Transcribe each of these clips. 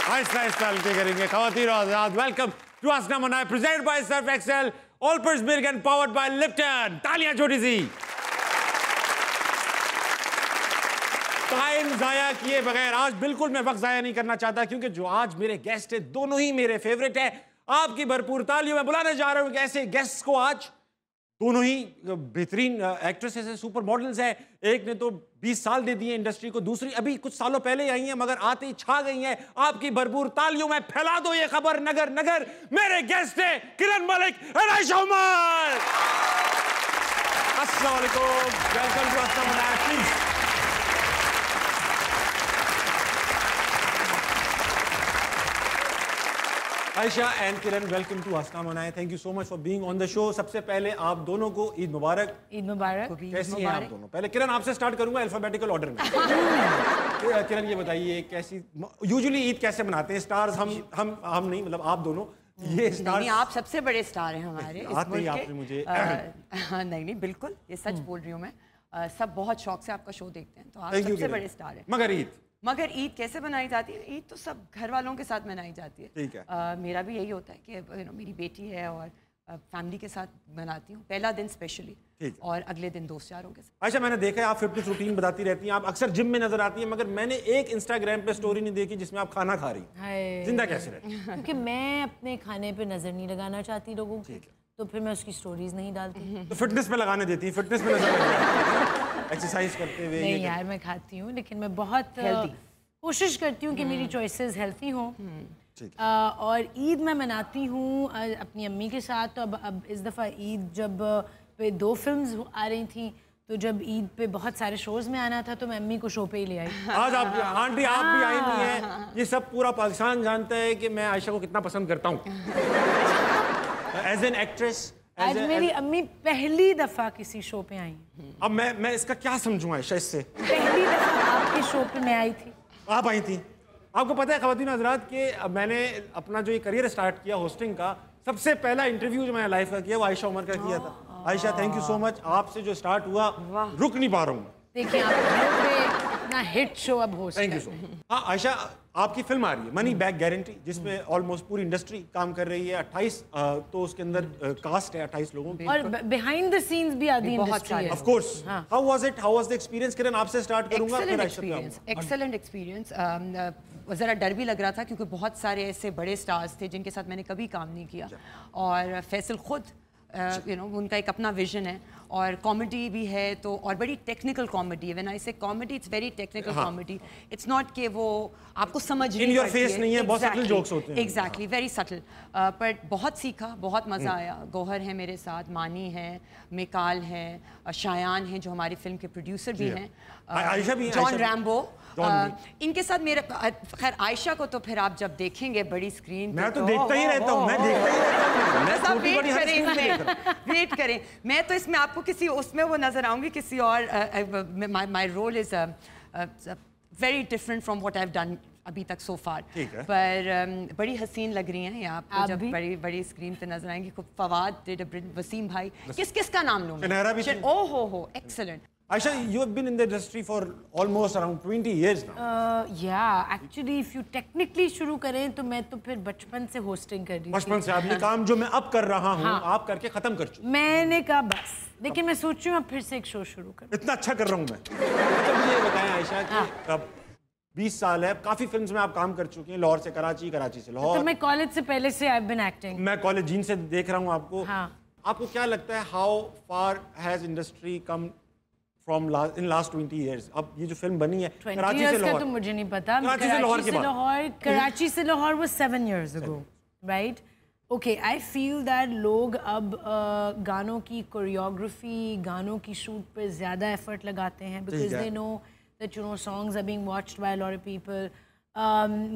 आहिस्ता आहिस्ता हल्के करेंगे। ख़वातीन और हज़रात, welcome to Hasna Manaye, presented by Surf Excel, Olpers milk and powered by Lipton. तालियां छोटी सी। टाइम जाया किए बगैर आज बिल्कुल मैं वक्त जाया नहीं करना चाहता, क्योंकि जो आज मेरे गेस्ट है दोनों ही मेरे फेवरेट है। आपकी भरपूर तालियों में बुलाने जा रहा हूं ऐसे गेस्ट को। आज दोनों ही बेहतरीन एक्ट्रेसेस हैं, सुपर मॉडल्स हैं। एक ने तो 20 साल दे दिए इंडस्ट्री को, दूसरी अभी कुछ सालों पहले ही आई हैं, मगर आते ही छा गई हैं। आपकी भरपूर तालियों में फैला दो ये खबर नगर नगर। मेरे गेस्ट हैं किरण मलिक और आयशा उमर। अस्सलाम वालेकुम, welcome to Hasna Mana Hai. Please Ayesha and Kiran, welcome to Hasna Mana Hai. Thank you so much for being on the show. सबसे पहले आप दोनों को ईद मुबारक। ईद मुबारक। कैसी हैं आप दोनों? पहले किरण आपसे स्टार्ट करूंगा अल्फाबेटिकल ऑर्डर में। किरण ये बताइए कैसी यूजुअली ईद कैसे मनाते हैं स्टार्स? हम नहीं, मतलब आप दोनों ये स्टार्स। नहीं, आप सबसे बड़े स्टार हैं हमारे इस मुल्क के। आपने मुझे नहीं बिल्कुल ये सच बोल रही हूँ मैं। सब बहुत शौक से आपका शो देखते हैं, तो आप सबसे बड़े स्टार हैं। मगर ईद कैसे मनाई जाती है? ईद तो सब घर वालों के साथ मनाई जाती है। ठीक है। मेरा भी यही होता है कि मेरी बेटी है और फैमिली के साथ मनाती हूँ पहला दिन स्पेशली, और अगले दिन दोस्त यारों के साथ। अच्छा, मैंने देखा है आप फिटनेस रूटीन बताती रहती हैं, आप अक्सर जिम में नजर आती हैं, मगर मैंने एक इंस्टाग्राम पे स्टोरी नहीं देखी जिसमें आप खाना खा रही हैं। जिंदा कैसे रहे? क्योंकि मैं अपने खाने पे नजर नहीं लगाना चाहती लोगों की, तो फिर मैं उसकी स्टोरीज नहीं डालती। तो फिटनेस पे लगाने देती हैं, फिटनेस पे नजर एक्सरसाइज करते हुए। नहीं यार, मैं खाती हूँ, लेकिन मैं बहुत कोशिश करती हूँ कि मेरी चॉइसेस हेल्थी हों। और ईद मैं मनाती हूँ अपनी अम्मी के साथ। तो अब इस दफ़ा ईद जब पे 2 फिल्म्स आ रही थी, तो जब ईद पे बहुत सारे शोज में आना था, तो मैं अम्मी को शो पे ही ले आई। आज आप आंटी आप भी आई हुई हैं। ये सब पूरा पाकिस्तान जानता है कि मैं आयशा को कितना पसंद करता हूँ एज एन एक्ट्रेस। आज मेरी अम्मी पहली दफ़ा किसी शो पे आई। अब मैं इसका क्या समझूँ आयशा? इससे पहली दफ़ा आपके शो पे मैं आई थी। आप आई थी। आपको पता है ख़वातीन हज़रात कि मैंने अपना जो ये करियर स्टार्ट किया होस्टिंग का, सबसे पहला इंटरव्यू जो मैंने लाइफ का किया वो आयशा उमर का किया था। Ayesha, thank you so much. आपसे जो स्टार्ट हुआ रुक नहीं पा रहा हूँ। देखिए आप इतना हिट शो अब host. Thank you so much. हाँ आयशा, आपकी फिल्म आ रही है मनी बैक गारंटी, जिसमें ऑलमोस्ट पूरी इंडस्ट्री काम कर रही है। 28 तो उसके अंदर कास्ट है 28 लोगों की, और बिहाइंड द सीन्स भी आधी इंडस्ट्री है। Of course. How was it? How was the experience? Kiran आपसे स्टार्ट करूंगा, फिर आयशा पे आऊंगा। Excellent experience. ज़रा डर भी लग रहा था क्योंकि बहुत सारे ऐसे बड़े स्टार्स थे जिनके साथ मैंने कभी काम नहीं किया, और फैसल खुद उनका एक अपना विजन है, और कॉमेडी भी है, तो और बड़ी टेक्निकल कॉमेडी है। व्हेन आई से comedy, it's very technical comedy. It's not कि वो आपको समझ इन योर फेस नहीं है, बहुत सटल जोक्स होते हैं। Exactly, very subtle. बट बहुत सीखा, बहुत मज़ा आया। गौहर है मेरे साथ, मानी है, मिकाल है, शायान है जो हमारी फिल्म के प्रोड्यूसर भी हैं, जॉन रैम्बो, इनके साथ मेरे। खैर आयशा को तो फिर आप जब देखेंगे बड़ी स्क्रीन पे, मैं तो देखता ही रहता हूँ, मैं देखता ही रहता हूँ। वेट करें। मैं तो इसमें आपको किसी उसमें वो नजर आऊंगी किसी और। My role is very different from what I have done अभी तक सो फार। पर बड़ी हसीन लग रही हैं आपको जब बड़ी बड़ी स्क्रीन पे नजर आएंगी। फवाद डिड अ, वसीम भाई, किस का नाम लूंगा? ओह हो, excellent. Aisha, you have been in the industry for almost around 20 years now. Yeah, actually, if you technically शुरू करें तो मैं तो फिर बचपन से होस्टिंग कर रही थी। बचपन से आप ये काम जो मैं अब कर रहा हूँ, आप करके खत्म कर चुके। मैंने कहा बस, लेकिन मैं सोच रही हूँ अब फिर से एक शो शुरू करूँ। इतना अच्छा कर रहा हूँ मैं। अच्छा मुझे ये बताएं आयशा कि अब 20 साल है, काफी फिल्म्स में आप काम कर चुके हैं, लाहौर से कराची, कराची से लाहौर। तो मैं कॉलेज से पहले से I've been acting। मैं कॉलेज जीन से देख रहा हूँ आपको। आपको क्या लगता है how far has industry come from in last 20 years? अब ये जो फिल्म बनी है कराची से लाहौर, तो मुझे नहीं पता। कराची से Lahore was 7 years ago, right? Okay, I feel that लोग अब गानों की कोरियोग्राफी, गानों की शूट पे ज़्यादा एफर्ट लगाते हैं, because they know that songs are being watched by a lot of people.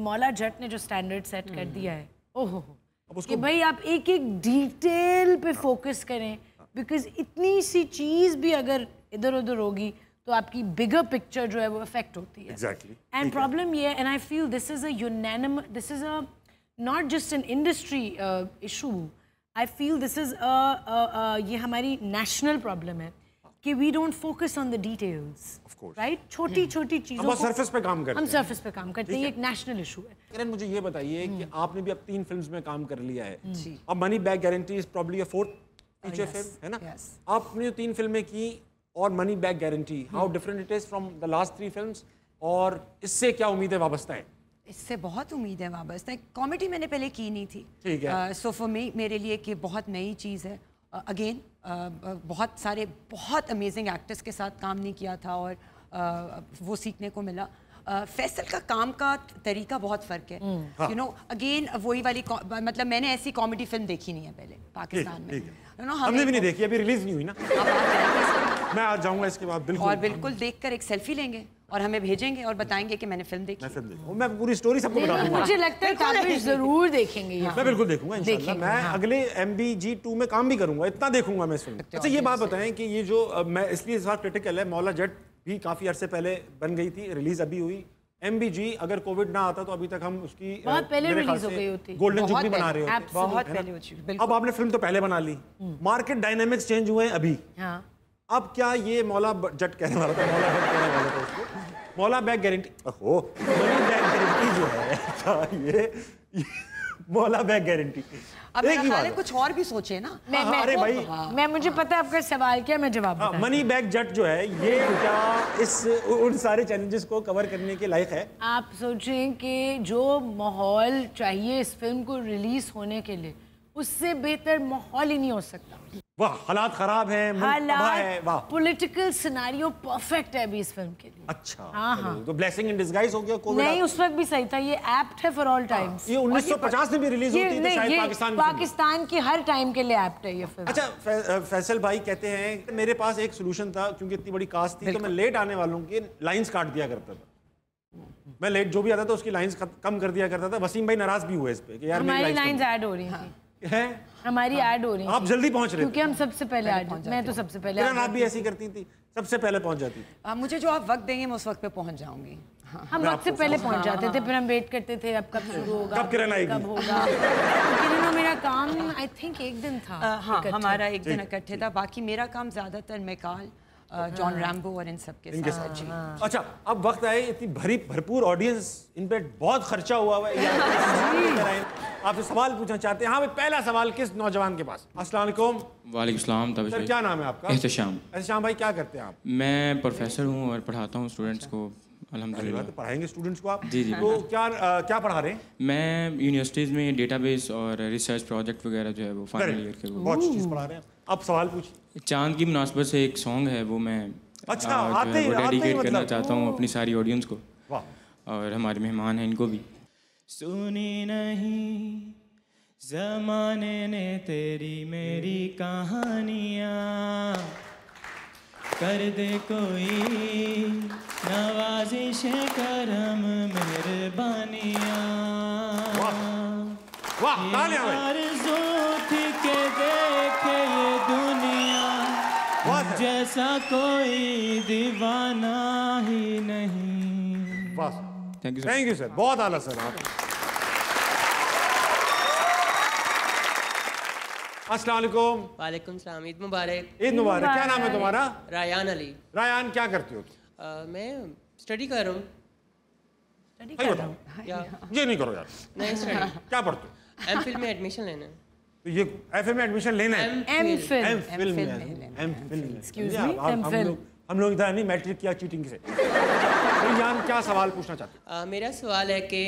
Maula Jatt ने जो स्टैंडर्ड सेट कर दिया है, ओहो कि भाई आप एक एक डिटेल पे फोकस करें, बिकॉज इतनी सी चीज़ भी अगर इधर उधर होगी तो आपकी बिगर पिक्चर जो है वो अफेक्ट होती है। एंड प्रॉब्लम ये, and I feel this is a not just an industry issue, I feel this is ये हमारी नेशनल प्रॉब्लम है कि we don't focus on the details, right? छोटी छोटी चीजों हम सरफेस पे काम करते हैं। हम सरफेस पे काम करते हैं, ये एक नेशनल इशू है। किरण, मुझे ये बताइए कि आपने भी अब 3 फिल्म्स में काम कर लिया है। अब money back guarantee is probably a 4th feature film, है ना? आपने जो 3 फिल्में की और money back guarantee, how different it is from the last 3 films, और इससे क्या उम्मीदें वाबस्ता है? इससे बहुत उम्मीदें वाबस्ता है। कॉमेडी मैंने पहले की नहीं थी, ठीक है। सो फॉर मी, मेरे लिए कि बहुत नई चीज़ है। अगेन बहुत सारे बहुत अमेजिंग एक्टर्स के साथ काम नहीं किया था और वो सीखने को मिला। फैसल का काम का तरीका बहुत फ़र्क है, यू नो। अगेन वही वाली, मतलब मैंने ऐसी कॉमेडी फिल्म देखी नहीं है पहले पाकिस्तान में, यू नो। हमने भी नहीं देखी, अभी रिलीज नहीं हुई ना। मैं आज जाऊंगा इसके बाद, बिल्कुल। और बिल्कुल देखकर एक सेल्फी लेंगे और हमें भेजेंगे और बताएंगे कि मैंने फिल्म देखी। मैं पूरी स्टोरी सबको बता दूंगा। मुझे लगता है ताबिश जरूर देखेंगे ये। मैं बिल्कुल देखूंगा इंशाल्लाह। मैं अगले MBG 2 में काम भी करूंगा, इतना देखूंगा मैं इस फिल्म। अच्छा, ये बात बताएं कि ये जो मैं इसलिए इस बार क्रिटिकल है, मौला जट भी काफी अरसे पहले बन गई थी, रिलीज अभी हुई। MBG अगर कोविड ना आता तो अभी तक हम उसकी बहुत पहले रिलीज हो गई होती, गोल्डन जुबली बना रहे होते। बहुत पहले हो चुकी। अब आपने फिल्म तो पहले बना ली, मार्केट डायनामिक्स चेंज हुए हैं अभी। अब क्या ये मौला जट कहने वाला था, मौला जट कहने वाला था उसको, मौला बैक गारंटी, ओहो, मनी बैक गारंटी जो है ये मौला बैक गारंटी। अब मेरा ख्याल है कुछ और भी सोचे ना। अरे भाई, मैं मुझे पता है आपका सवाल क्या, मैं जवाब दूंगा। मनी बैक जट जो है ये क्या इस उन सारे चैलेंजेस को कवर करने के लायक है? आप सोचें कि जो माहौल चाहिए इस फिल्म को रिलीज होने के लिए, उससे बेहतर माहौल ही नहीं हो सकता। वाह, हालात खराब हैं, हालात, वाह, पॉलिटिकल सिनेरियो परफेक्ट है अभी इस फिल्म के लिए। अच्छा, हाँ। तो ब्लेसिंग इन डिस्गाइज हो गया कोविड। नहीं, उस वक्त भी सही था, ये एप्ट है फॉर ऑल टाइम्स। ये 1950 में भी रिलीज होती है, शायद पाकिस्तान की हर टाइम के लिए एप्ट है ये फिल्म। अच्छा, फैसल भाई कहते हैं मेरे पास एक सोल्यूशन था, क्योंकि इतनी बड़ी कास्ट थी तो मैं लेट आने वालों की लाइंस काट दिया करता था। मैं लेट जो भी आता था उसकी लाइंस कम कर दिया करता था। वसीम भाई नाराज भी हुए इस पे कि यार हमारी लाइंस ऐड हो रही हैं, हमारी ऐड हो रही है। आप जल्दी पहुंच रहे क्योंकि हम सबसे पहले आ जाते। मैं तो सबसे पहले, आप भी ऐसी करती थी, सबसे पहले पहुंच जाती थी। मुझे जो आप वक्त देंगे मैं उस वक्त पे पहुंच जाऊंगी। हम वक्त से पहले पहुंच जाते थे, फिर हम वेट करते थे अब कब शुरू होगा, कब किरण आएगी, कब होगा। किरण, मेरा काम आई थिंक एक दिन था। हाँ, हमारा एक दिन इकट्ठे था। बाकी मेरा काम ज्यादातर मैकाल, जॉन रैम्बो और इन सब के साथ। अच्छा, अब वक्त आए, इतनी भरपूर ऑडियंस, इन पे बहुत खर्चा हुआ है। आपसे सवाल पूछना चाहते हैं। हाँ भाई, पहला सवाल किस नौजवान के पास? अस्सलाम वालेकुम। वालेकुम सलाम। सर, क्या नाम है आपका? एहतशाम। एहतशाम भाई, क्या करते हैं आप? मैं प्रोफेसर हूँ और पढ़ाता हूँ स्टूडेंट्स को, अल्हम्दुलिल्लाह। तो पढ़ाएंगे स्टूडेंट्स को आप? जी जी। तो क्या पढ़ा रहे हैं? मैं यूनिवर्सिटीज़ में डेटाबेस और रिसर्च प्रोजेक्ट वगैरह जो है वो फाइनल ईयर के बहुत चीज़ पढ़ा रहे हैं। अब सवाल पूछिए। चांद की मुनासबत से एक सॉन्ग है, वो मैं डेडिकेट करना चाहता हूँ अपनी सारी ऑडियंस को, और हमारे मेहमान हैं इनको भी। सुनी नहीं ज़माने ने तेरी मेरी कहानियाँ, कर दे कोई नवाजिश करम मेहरबानियाँ, आरज़ू थी के देखे ये दुनिया, जैसा कोई दीवाना ही नहीं। थैंक यू सर, बहुत आला सर आप। अस्सलाम वालेकुम। वालेकुम सलाम। ईद मुबारक। ईद मुबारक। क्या नाम है तुम्हारा? रायान अली। रायान, क्या करते हो? मैं स्टडी कर रहा हूँ। ये नहीं करो यार। नहीं, स्टडी। क्या पढ़ते हो? MPhil में एडमिशन लेना है। तो ये FA में एडमिशन लेना है? MPhil में। हम लोग इधर नहीं मैट्रिक किया चीटिंग से। तो यान क्या सवाल पूछना चाहते हैं? मेरा सवाल है कि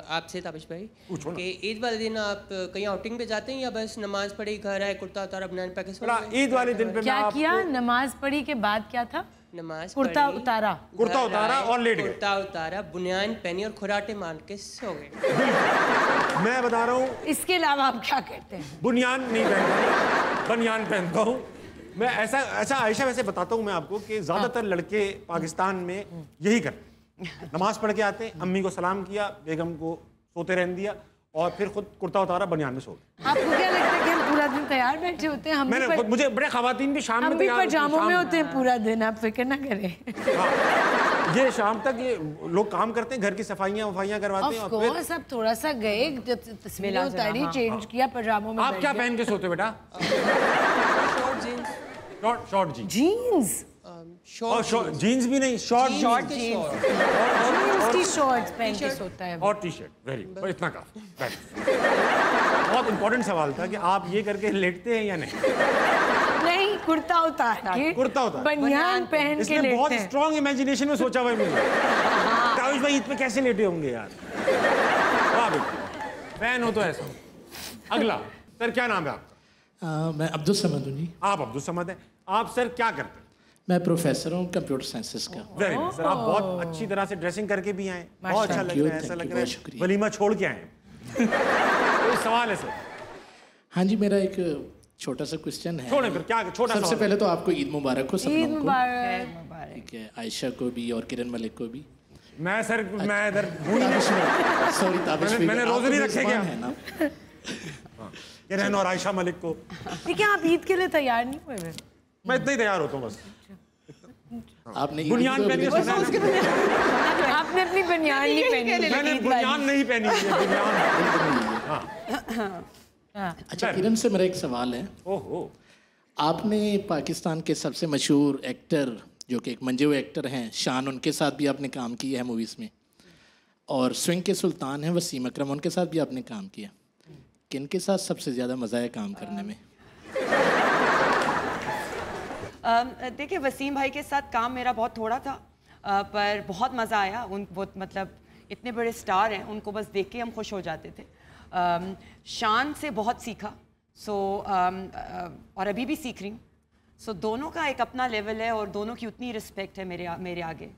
आपसे ताबिश भाई, कि ईद वाले दिन आप कहीं आउटिंग पे जाते हैं या बस नमाज पढ़ी घर आए कुर्ता उतारा बनाने पैके सो? ईद वाले दिन पे क्या किया? नमाज पढ़ी के बाद क्या था? नमाज कुर्ता उतारा और लेट गए। कुर्ता उतारा, बुनियान पहनी और खुराटे मार के सो गए। मैं बता रहा हूँ, इसके अलावा आप क्या करते हैं? बुनियान नहीं पहनता, बनियान पहनता हूँ मैं। ऐसा आयशा वैसे बताता हूँ मैं आपको कि ज्यादातर लड़के पाकिस्तान में यही करते, नमाज पढ़ के आते, अम्मी को सलाम किया, बेगम को सोते रहने दिया और फिर खुद कुर्ता उतारा, बनियान में सो गए। आपको क्या लगता है कि हम पूरा दिन तैयार बैठे होते हैं? मुझे बड़े खवातीन भी शाम में तैयार, पजामों में होते हैं पूरा दिन, आप फिक्र ना करें। ये शाम तक ये लोग काम करते हैं, घर की सफाइयाँ करवाते हैं। और फिर सब थोड़ा सा गए, तस्वीरें उतारी, चेंज किया, पजामों में। आप क्या पहन के सोते बेटा? Short jeans. Jeans short jeans भी नहीं, शॉर्ट की शॉर्ट्स पहन के सोता है और टी शर्ट। वेरी इतना काफी। बहुत इंपॉर्टेंट सवाल था कि आप ये करके लेटते हैं या नहीं। कुर्ता उतार के बनियान पहन के लेटते हैं। बहुत स्ट्रॉन्ग इमेजिनेशन में सोचा हुआ है मुझे। ताबिश भाई ईद पे कैसे लेटे होंगे यार। वाह बेटा, फैन हो तो ऐसा। अगला सर, क्या नाम है आपका? मैं अब्दुल समद हूँ जी। आप अब्दुल समद हैं। आप सर क्या करते हैं? मैं प्रोफेसर हूँ कंप्यूटर साइंसेस का। वेरी नाइस सर, आप बहुत अच्छी तरह से ड्रेसिंग करके भी आए, बहुत अच्छा लग रहा है। ऐसा लग रहा है वलीमा छोड़ के आए। कोई सवाल है सर? हाँ जी, मेरा एक छोटा सा क्वेश्चन है। छोड़े फिर क्या छोटा। सबसे पहले तो आपको ईद मुबारक हो सबको। ईद मुबारक। ठीक है, आयशा को भी और किरण मलिक को भी। मैं सर मैं इधर सॉरी ताबिश, मैंने रोजे नहीं रखे क्या है ना। किरण और आयशा मलिक को। ठीक है, आप ईद के लिए तैयार नहीं हुए? मैं इतना ही तैयार होता हूँ बस। आपने बुनियान पहनी है? आपने अपनी बनियान नहीं पहनी। मैंने बुनियान नहीं पहनी है, बुनियान। अच्छा किरण से मेरा एक सवाल है। ओहो, आपने पाकिस्तान के सबसे मशहूर एक्टर जो कि एक मंजे हुए एक्टर हैं शान, उनके साथ भी आपने काम किया है मूवीज़ में, और स्विंग के सुल्तान हैं वसीम अकरम, उनके साथ भी आपने काम किया। किनके साथ सबसे ज़्यादा मज़ा है काम करने में? देखिए, वसीम भाई के साथ काम मेरा बहुत थोड़ा था, पर बहुत मज़ा आया। वो मतलब इतने बड़े स्टार हैं, उनको बस देख के हम खुश हो जाते थे। शान से बहुत सीखा, और अभी भी सीख रही हूँ। दोनों का एक अपना लेवल है और दोनों की उतनी रिस्पेक्ट है मेरे आगे।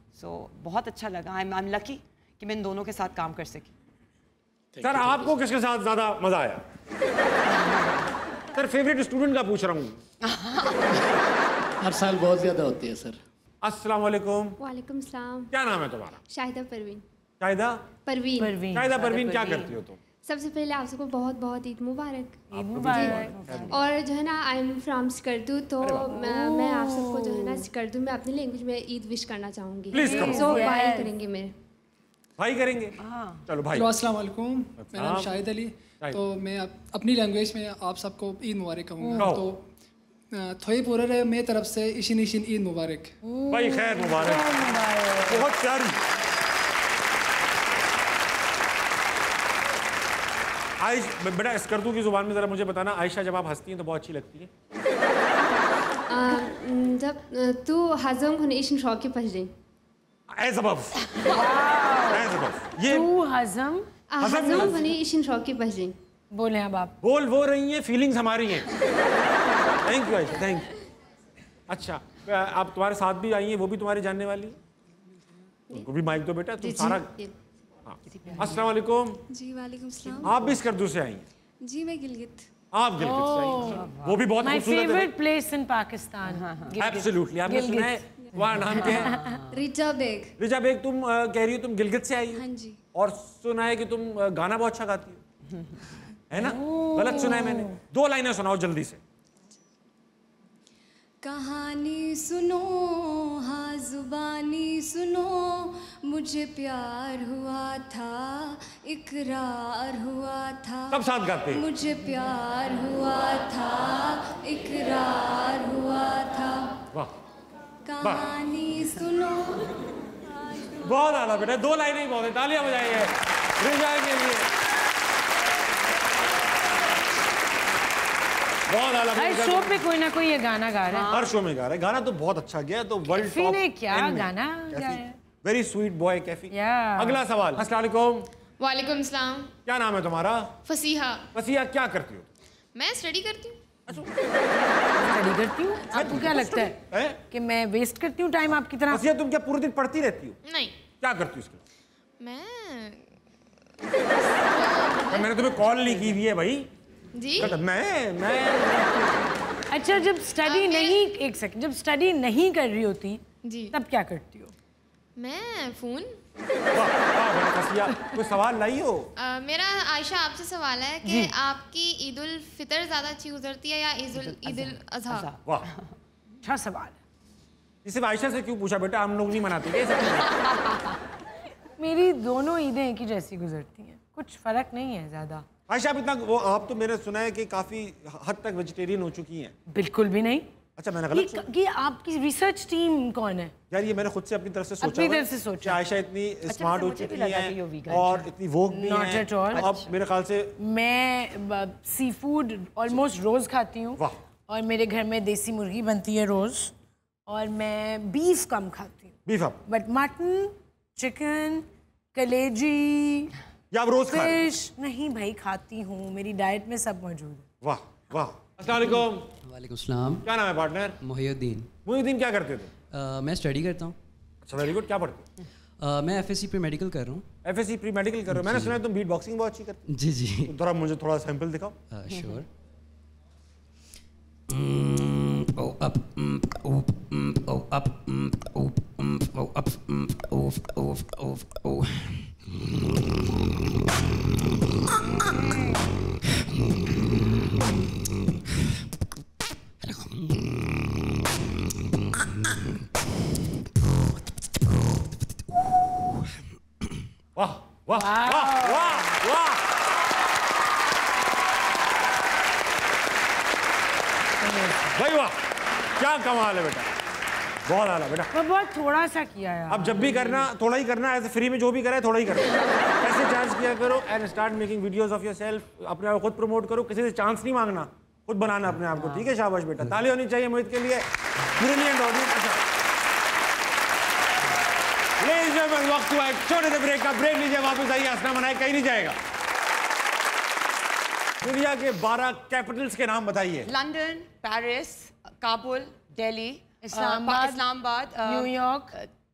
बहुत अच्छा लगा। आई एम लकी कि मैं इन दोनों के साथ काम कर सकी। सर आपको किसके साथ ज़्यादा मज़ा आया? सर फेवरेट स्टूडेंट का पूछ रहा हूँ। हर साल बहुत ज़्यादा होती है सर। अस्सलाम वालेकुम। वालेकुम सलाम। क्या नाम है तुम्हारा? शाहिदा परवीन। शाहिदा परवीन। शाहिदा परवीन, क्या करती हो तुम? सबसे पहले आप सबको बहुत बहुत ईद मुबारक। ईद मुबारक। और जो है ना, आई एम फ्रॉम स्कर्दू, तो मैं आप सबको जो है ना स्कर्दू में अपनी लैंग्वेज में ईद विश करना चाहूँगी। प्लीज करो। सो भाई करेंगे मेरे भाई करेंगे। चलो भाई। अस्सलाम वालेकुम, मेरा नाम शाहिद अली। तो मैं अपनी लैंग्वेज में आप सबको ईद मुबारक कहूँगा। तो थोड़ी पूरे मेरी तरफ से इशिन इशिन ईद मुबारक। भाई खैर मुबारक। बहुत प्यारी। बेटा स्कर्दू की जुबान में जरा मुझे बताना, आयशा जब आप हंसती हैं तो बहुत अच्छी लगती है। जब तू हजम होने इशिन शौक के पहुँच ये हजम होने इशिन शौक के पहुँच बोले अब आप बोल वो रही हैं, फीलिंग्स हमारी हैं। Thank you Ayesha, thank you. अच्छा, आप तुम्हारे साथ भी आई हैं, वो भी तुम्हारी जानने वाली है, उनको भी माइक दो बेटा। तुम सारा। अस्सलाम वालेकुम। जी वालेकुम सलाम। आप भी स्कर्दू से आई हैं? जी मैं गिलगित। आप गिलगित से आई हैं, वो भी बहुत खूबसूरत है। My favourite place in Pakistan. Absolutely. आपने सुना है वहाँ नाम क्या है? रिचा बेग। रिचा बेग, तुम कह रही हो तुम गिलगित से आई हो? हाँ जी। और सुना है कि तुम गाना बहुत अच्छा गाती हो, है ना? गलत सुना है मैंने? 2 लाइनें सुनाओ जल्दी से। कहानी सुनो हाँ जुबानी सुनो, मुझे प्यार हुआ था इकरार हुआ था। सब साथ गाते हैं। मुझे प्यार हुआ था इकरार हुआ था। वाह, कहानी सुनो। बहुत आला बेटा, 2 लाइनें ही बहुत है। तालियां बजाइए रिजा के लिए। बहुत आला। हर शो पे कोई ना कोई ये गाना गा रहा है। हर शो में गा रहा है। गाना तो बहुत अच्छा गया। तो वर्ल्ड टॉप ने क्या गाना गाया? Very sweet boy Kaifi. अगला सवाल। अस्सलाम वालेकुम। वालेकुम सलाम। क्या नाम है तुम्हारा? फसीहा। फसीहा, क्या करती हो? मैं स्टडी करती हूँ। स्टडी करती हूँ? आपको क्या लगता है कि मैं वेस्ट करती हूँ टाइम आपकी तरह? फसीहा, तुम क्या पूरे दिन पढ़ती रहती हो? नहीं। क्या करती हो इसके? मैंने तुम्हें कॉल नहीं की हुई है भाई जी। मैं अच्छा, जब स्टडी नहीं, एक सेकंड, जब स्टडी नहीं कर रही होती जी, तब क्या करती हो? मैं फोन। कोई सवाल लाई हो? मेरा आयशा आपसे सवाल है कि आपकी ईद उल फितर ज्यादा अच्छी गुजरती है या ईद उल अज़हा? वाह, अच्छा सवाल है। सिर्फ आयशा से क्यों पूछा बेटा? हम लोग नहीं मनाते क्या? मेरी दोनों ईदें एक ही जैसी गुजरती हैं, कुछ फर्क नहीं है ज्यादा। आयशा, अब इतना वो आप तो मैंने सुना है कि काफी हद तक वेजिटेरियन हो चुकी हैं। बिल्कुल भी नहीं। अच्छा मैंने गलत सोचा कि आपकी रिसर्च टीम कौन है? यार ये मैंने खुद से अपनी तरफ से सोचा। अपनी तरफ से सोचा। आयशा इतनी स्मार्ट हो चुकी है और इतनी वोक भी है। अब मेरे ख्याल से मैं सी फूड ऑलमोस्ट रोज खाती हूँ और मेरे घर में देसी मुर्गी बनती है रोज और मैं बीफ कम खाती हूँ। बीफ आप? बट मटन, चिकन, कलेजी या आप रोज फिश नहीं भाई खाती हूँ, मेरी डाइट में सब मौजूद है। वाह वाह। अस्सलाम वालेकुम। वालेकुम सलाम। क्या नाम है पार्टनर? मोहिउद्दीन। मोहिउद्दीन क्या करते थे? मैं स्टडी करता हूँ। अच्छा वेरी गुड। क्या पढ़ते हो? मैं FSC प्री मेडिकल कर रहा हूँ। FSC प्री मेडिकल कर रहे हो? मैंने सुना है तुम बीट बॉक्सिंग बहुत अच्छी करते हो। जी जी। तो थोड़ा मुझे थोड़ा सैंपल दिखाओ। श्योर। वाह वाह वाह वाह वाह। भाई वाह क्या कमाल है बेटा, बहुत आला बेटा। मैं बहुत थोड़ा सा किया है। अब जब भी करना थोड़ा ही करना, ऐसे फ्री में जो भी करे थोड़ा ही करो, ऐसे चांस किया करो and start making videos of yourself. अपने आप को खुद प्रमोट करो, किसी से चांस नहीं मांगना, खुद बनाना अपने आप को। ठीक है शाबाश बेटा, ताली होनी चाहिए मोहित के लिए। Brilliant audience. वक्त हुआ एक छोटे से ब्रेक का। ब्रेक लीजिए, वापस आइए। हंसना मनाए कहीं नहीं जाएगा। दुनिया के 12 कैपिटल्स के नाम बताइए। London, Paris, Kabul, Delhi, Islamabad, New York,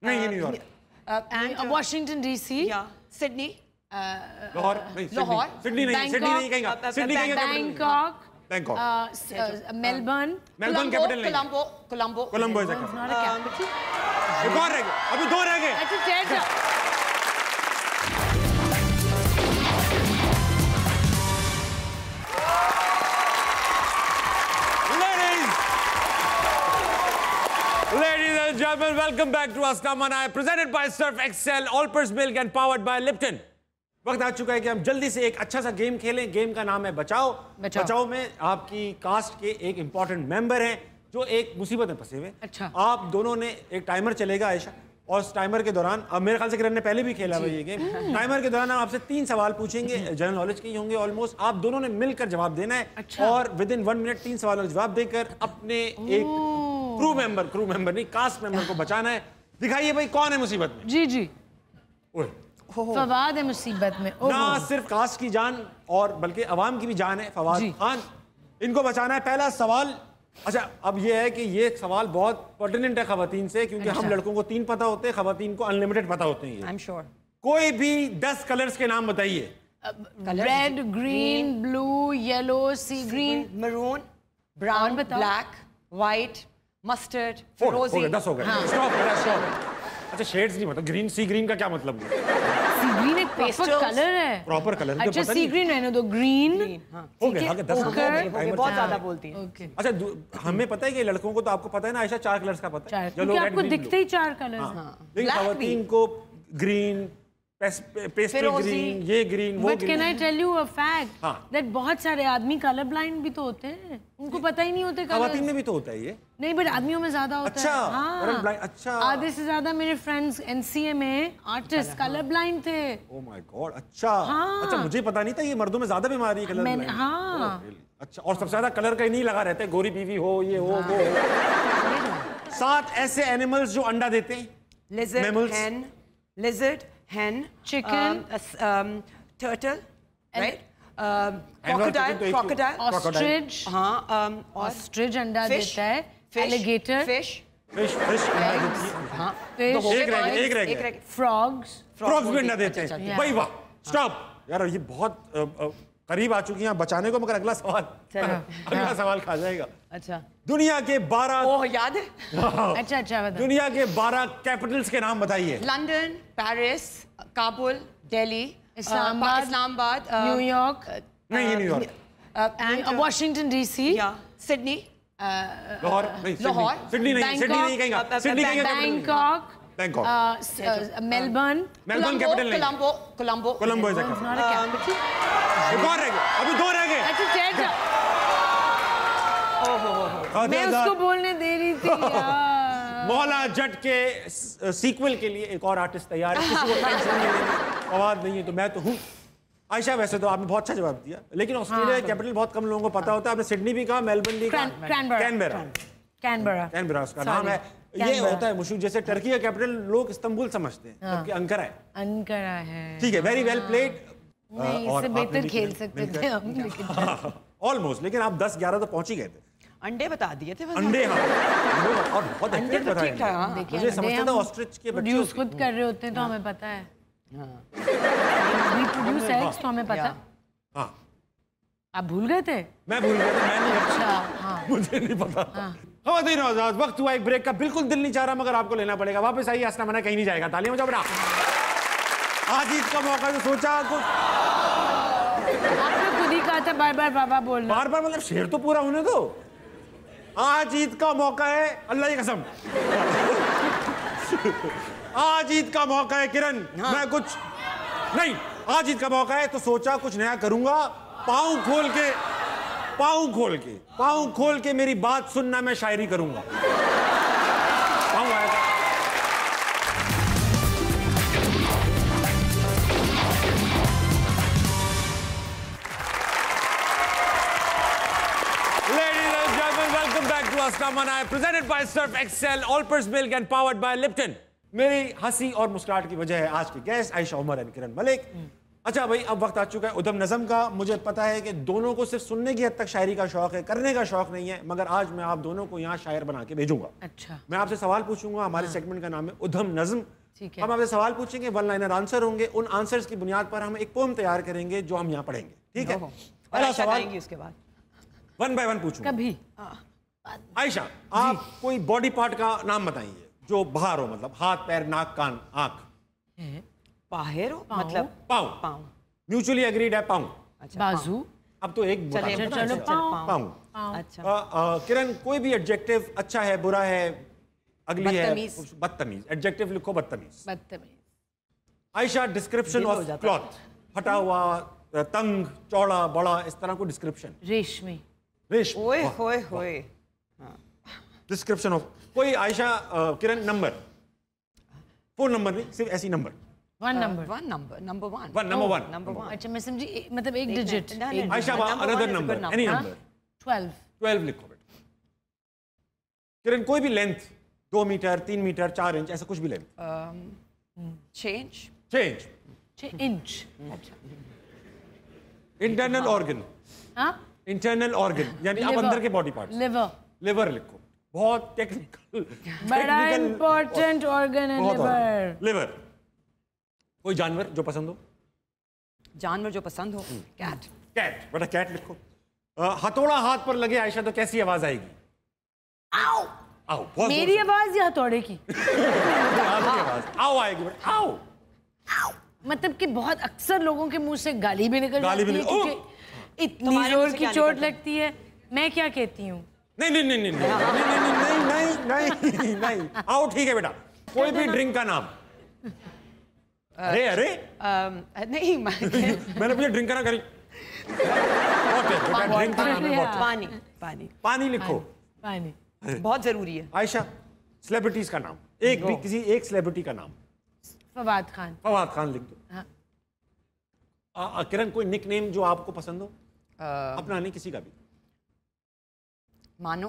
नहीं New York, Washington DC, Sydney, Lahore, Sydney नहीं, सिडनी नहीं कहेंगा, सिडनी कहेंगा, बैंकॉक, मेलबर्न, मेलबर्न कैपिटल नहीं, कोलंबो, कोलंबो इज कैपिटल। एक और रह गए, अभी 2 रह गए। Ladies and gentlemen, welcome back to Husna Manaye, presented by Surf Excel, All-Purpose Milk and powered by Lipton. वक्त आ चुका है कि हम जल्दी से एक अच्छा सा गेम खेलें। गेम का नाम है बचाओ। बचाओ में आपकी कास्ट के एक इंपॉर्टेंट मेंबर हैं जो एक मुसीबत में फंसे हुए। अच्छा। आप दोनों ने एक टाइमर चलेगा आयशा, और उस टाइमर के दौरान, अब मेरे ख्याल से किरण ने पहले भी खेला हुआ ये गेम। टाइमर के दौरान हम आपसे 3 सवाल पूछेंगे, जनरल नॉलेज के ही होंगे ऑलमोस्ट। आप दोनों ने मिलकर जवाब देना है। अच्छा। और विद इन 1 मिनट 3 सवालों का जवाब देकर अपने एक क्रू मेंबर नहीं, कास्ट मेंबर को बचाना है। दिखाइए भाई कौन है मुसीबत में। जी जी। फवाद है मुसीबत में। ना सिर्फ कास्ट की जान और बल्कि अवाम की भी जान है। फवाद खान, इनको बचाना है। पहला सवाल, अच्छा अब ये है कि ये सवाल बहुत पर्टिनेंट है खवातीन से, क्योंकि हम लड़कों को 3 पता होते हैं, खवातीन को अनलिमिटेड पता होते हैं। I'm sure. कोई भी 10 कलर्स के नाम बताइए। Red, green, blue, yellow, sea green, maroon, brown, black, white, mustard, फिरोजी। 10 हो गए। स्टॉप। अच्छा शेड्स नहीं मतलब, ग्रीन, सी ग्रीन का क्या मतलब है? सी ग्रीन एक प्रॉपर कलर है। Proper colour. अच्छा सी ग्रीन रहने दो, ग्रीन हो गया। 10 हो गए। बहुत ज्यादा बोलती है। अच्छा हमें पता है कि लड़कों को तो आपको पता है ना आयशा, 4 कलर्स का पता है। क्योंकि आपको दिखते ही 4 कलर। लेकिन खवातीन को ग्रीन, पेस्टल ग्रीन, ये ग्रीन, वो green. But can I tell you a fact that बहुत सारे आदमी कलर ब्लाइंड भी तो होते हैं, उनको पता ही नहीं होते कलर। खवातीन में भी तो होता है ये। नहीं बट आदमियों में ज्यादा होता अच्छा, है। हाँ। अच्छा। आधे से ज्यादा मेरे फ्रेंड्स NCA में आर्टिस्ट कलर ब्लाइंड थे। Oh my God. अच्छा। अच्छा मुझे पता नहीं था ये मर्दों में ज्यादा बीमारी है कलर ब्लाइंड। हाँ। अच्छा, और सबसे ज्यादा कलर का नहीं लगा रहता है, गोरी बीवी हो, ये हो, वो हो। 7 ऐसे एनिमल्स जो अंडा देते हैं। Lizard, hen, lizard, hen, chicken, turtle, right? Crocodile, ostrich, ostrich अंडा देता है, alligator, fish, एक रह गया, frogs भी अंडा देते हैं। भाई वाह, स्टॉप यार, ये बहुत करीब आ चुकी हैं बचाने को, मगर अगला सवाल खा जाएगा। अच्छा। दुनिया के 12 याद है। अच्छा बता। दुनिया के 12 कैपिटल्स के नाम बताइए। London, Paris, Kabul, Delhi, Islamabad, New York, नहीं New York, Washington DC, Sydney, Lahore, Sydney नहीं कहेंगा, सिडनी कहेंगा, बैंकॉक, मेलबर्न कैपिटल नहीं, कोलंबो इज कैपिटल। एक और रह गए, अभी 2 रह गए। मैं उसको बोलने दे रही थी यार। मौला जट के सीक्वल के लिए एक और आर्टिस्ट तैयार है, किसी को टेंशन नहीं लेनी, आवाज नहीं है तो मैं तो हूँ। आयशा वैसे तो आपने बहुत अच्छा जवाब दिया, लेकिन ऑस्ट्रेलिया कैपिटल बहुत कम लोगों को पता होता है। आपने सिडनी भी कहा, मेलबर्न भी कहा, कैनबेरा उसका नाम है। ये होता है मुश्किल, जैसे टर्की का कैपिटल लोग इस्तांबुल समझते हैं, जबकि अंकारा है। अंकारा है, ठीक है, वेरी वेल प्लेड। इससे बेहतर खेल सकते थे हम, लेकिन ऑलमोस्ट, लेकिन आप 10-11 तो पहुंच ही गए थे। अंडे बता दिए थे, अंडे। हाँ, और बहुत अंडे बताए। मुझे समझता था ऑस्ट्रिच के बच्चे खुद कर रहे होते हैं तो हमें पता है। प्रोड्यूस एग्स तो हमें पता। हाँ, आप भूल गए थे? मैं भूल गया था, मैं नहीं। अच्छा, हाँ। मुझे नहीं पता। ख़वातीन और हज़रात, वक्त हुआ एक ब्रेक का। बिल्कुल दिल नहीं चाह रहा मगर आपको लेना पड़ेगा। वापस आइए, हंसना मना कहीं नहीं जाएगा। तालियां बजाओ बेटा। आज ईद का मौका तो सोचा कुछ। आपने खुद ही कहा था बार बार बाबा बोलना। बार बार मतलब शेर तो पूरा होने दो। आज ईद का मौका है, अल्लाह की कसम। आज ईद का मौका है किरण। मैं कुछ नहीं, आज ईद का मौका है तो सोचा कुछ नया करूंगा। पाँव खोल के मेरी बात सुनना, मैं शायरी करूंगा। पाँव आएगा। Presented by Surf Excel, All-Purpose Milk and powered by Lipton. मेरी हंसी और मुस्कुराहट की वजह है आज की गेस्ट आयशा उमर और किरण मलिक। अच्छा भाई, अब वक्त आ चुका है उधम नज़म का। मुझे पता है कि दोनों को सिर्फ सुनने की हद तक शायरी का शौक है, करने का शौक नहीं है, मगर आज मैं आप दोनों को यहाँ शायर बना के भेजूंगा। अच्छा, मैं आपसे सवाल पूछूंगा। हमारे सेगमेंट का नाम है उधम नज़म। हम आपसे सवाल पूछेंगे, वन लाइनर आंसर होंगे। उन आंसर्स की बुनियाद पर हम एक पोम तैयार करेंगे जो हम यहाँ पढ़ेंगे। ठीक है, पहला सवाल उसके बाद 1 बाय 1 पूछूंगा। कभी आयशा, आप कोई बॉडी पार्ट का नाम बताइए जो बाहर हो, मतलब हाथ, पैर, नाक, कान, आंख। बाहर हो मतलब पाँव। म्यूचुअली एग्रीड है पाँव। अच्छा, बाजू। अब तो एक चलो पाँव। अच्छा, किरण, कोई भी एडजेक्टिव अच्छा है, बुरा है, अगली है, बदतमीज। एडजेक्टिव लिखो बदतमीज। Ayesha, description of cloth. फटा हुआ, तंग, चौड़ा, बड़ा, इस तरह को डिस्क्रिप्शन। रेशमी। ओए होए होए। डिस्क्रिप्शन ऑफ कोई। आयशा, किरण, नंबर। 4 नंबर नहीं, सिर्फ ऐसी नंबर। 1 नंबर। नंबर 1। अच्छा, मैं समझी, मतलब एक digit. Ayesha, another number, any number. 12 लिखो बेटा। किरण, कोई भी लेंथ, 2 मीटर, 3 मीटर, 4 इंच, ऐसा कुछ भी length. Change. 6 inch. Internal organ. Internal organ यानी आप अंदर के बॉडी पार्ट। लिवर लिखो। बहुत टेक्निकल, बड़ा इंपॉर्टेंट ऑर्गन है लिवर। कोई जानवर जो पसंद हो? कैट। बेटा कैट लिखो। हथौड़ा हाथ पर लगे आयशा तो कैसी आवाज आएगी? आओ। मेरी आवाज या हथौड़े की? आवाज आओ आएगी बेटा। आओ। मतलब कि बहुत अक्सर लोगों के मुंह से गाली भी निकल जाती है क्योंकि इतनी जोर की चोट लगती है। मैं क्या कहती हूँ? नहीं। आओ ठीक है बेटा। कोई भी ड्रिंक का नाम। अरे नहीं, मैंने पूछा ड्रिंक का नाम करी। पानी लिखो। पानी बहुत जरूरी है। आयशा, सेलिब्रिटीज का नाम। एक सेलिब्रिटी का नाम। फवाद खान लिख दो। किरण, कोई निक नेम जो आपको पसंद हो? अपना नहीं, किसी का भी। मानो।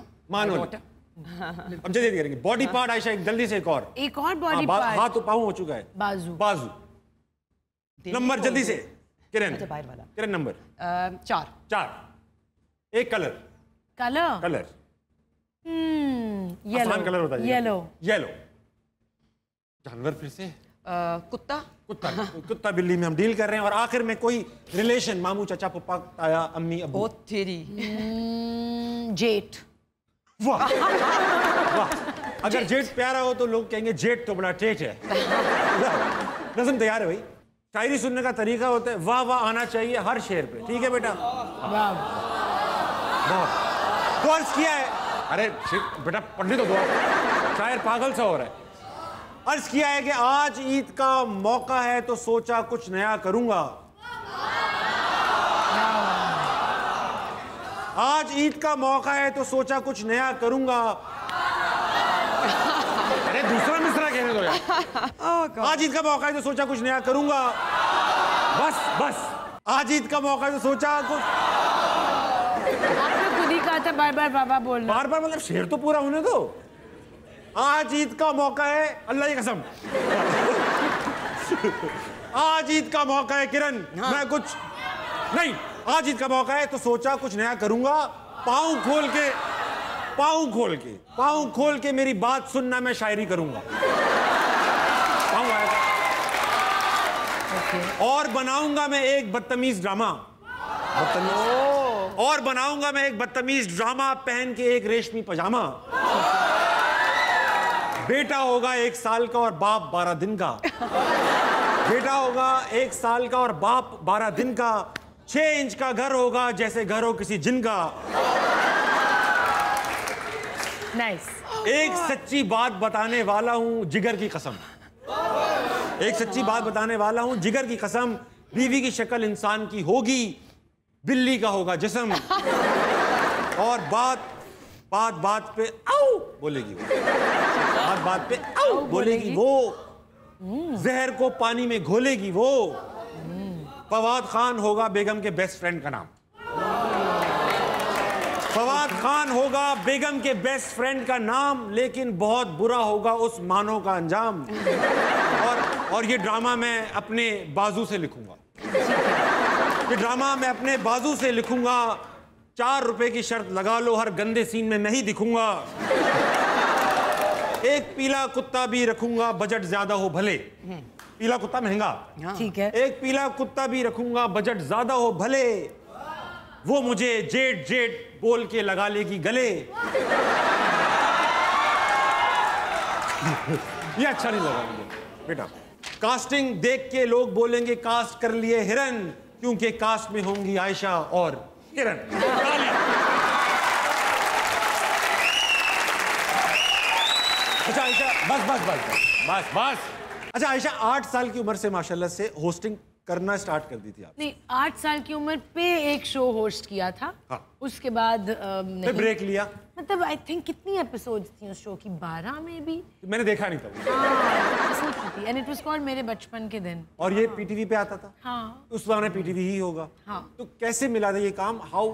अब जल्दी करेंगे। बॉडी पार्ट आयशा, जल्दी से एक और बॉडी पार्ट। हाथ तो पाँव हो चुका है। बाजू। नंबर जल्दी से। किरण, नंबर 4। एक कलर। आसान कलर होता है येलो। जानवर फिर से। कुत्ता बिल्ली में हम डील कर रहे हैं। और आखिर में कोई रिलेशन, मामू, चाचा, पप्पा, ताया, अम्मी, अब्बू। जेठ। वाह। अगर जेठ प्यारा हो तो लोग कहेंगे जेठ तो बड़ा ठेठ है। नज़म तैयार है भाई? शायरी सुनने का तरीका होता है वाह वाह आना चाहिए हर शेर पे। ठीक है बेटा? तो अर्ज किया है, अरे बेटा पढ़ने तो दो, शायर पागल सा हो रहा है। अर्ज किया है कि आज ईद का मौका है तो सोचा कुछ नया करूंगा। आज ईद का मौका है तो सोचा कुछ नया करूंगा। अरे दूसरा मिसरा कहने दो यार। आज ईद का मौका है तो सोचा कुछ नया करूंगा। बस बस, आज ईद का मौका है तो सोचा कुछ। आपने खुद ही कहा था बार बार बाबा बोलना। बार बार मतलब शेर तो पूरा होने दो। आज ईद का मौका है, अल्लाह की कसम। आज ईद का मौका है किरण, मैं कुछ नहीं। आज ईद का मौका है तो सोचा कुछ नया करूंगा। पाँव खोल के मेरी बात सुनना, मैं शायरी करूंगा। पाँव आएगा। और बनाऊंगा मैं एक बदतमीज ड्रामा। और बनाऊंगा मैं एक बदतमीज ड्रामा पहन के एक रेशमी पजामा। बेटा होगा 1 साल का और बाप 12 दिन का। बेटा होगा 1 साल का और बाप 12 दिन का। 6 इंच का घर होगा जैसे घर हो किसी जिन का। नाइस। एक सच्ची बात बताने वाला हूं जिगर की कसम। एक सच्ची बात बताने वाला हूं जिगर की कसम। बीवी की शक्ल इंसान की होगी, बिल्ली का होगा जिस्म। और बात पे आओ बोलेगी वो। बात पे आओ बोलेगी वो। जहर को पानी में घोलेगी वो। फवाद खान होगा बेगम के बेस्ट फ्रेंड का नाम। फवाद खान होगा बेगम के बेस्ट फ्रेंड का नाम, लेकिन बहुत बुरा होगा उस मानो का अंजाम। और ये ड्रामा मैं अपने बाजू से लिखूंगा। ये ड्रामा मैं अपने बाजू से लिखूंगा। 4 रुपए की शर्त लगा लो, हर गंदे सीन में मैं ही दिखूंगा। एक पीला कुत्ता भी रखूंगा, बजट ज्यादा हो भले। पीला कुत्ता महंगा, ठीक है। एक पीला कुत्ता भी रखूंगा, बजट ज्यादा हो भले। वो मुझे जेट जेट बोल के लगा लेगी गले। ये अच्छा नहीं लगा मुझे बेटा। कास्टिंग देख के लोग बोलेंगे कास्ट कर लिए हिरन, क्योंकि कास्ट में होंगी आयशा और किरण। अच्छा आयशा, बस। अच्छा आयशा, 8 साल की उम्र से माशाल्लाह से होस्टिंग करना स्टार्ट कर दी थी आप? नहीं, 8 साल की उम्र पे एक शो होस्ट किया था। हाँ। उसके बाद फिर ब्रेक लिया। मतलब आई थिंक कितनी एपिसोड्स थी उस शो की? 12 में भी। मैंने देखा नहीं था। एंड इट वाज कॉल्ड मेरे बचपन के दिन। और ये पीटीवी पे आता था? हाँ। उस वक्त पीटीवी ही होगा। हाँ। तो कैसे मिला था ये काम? How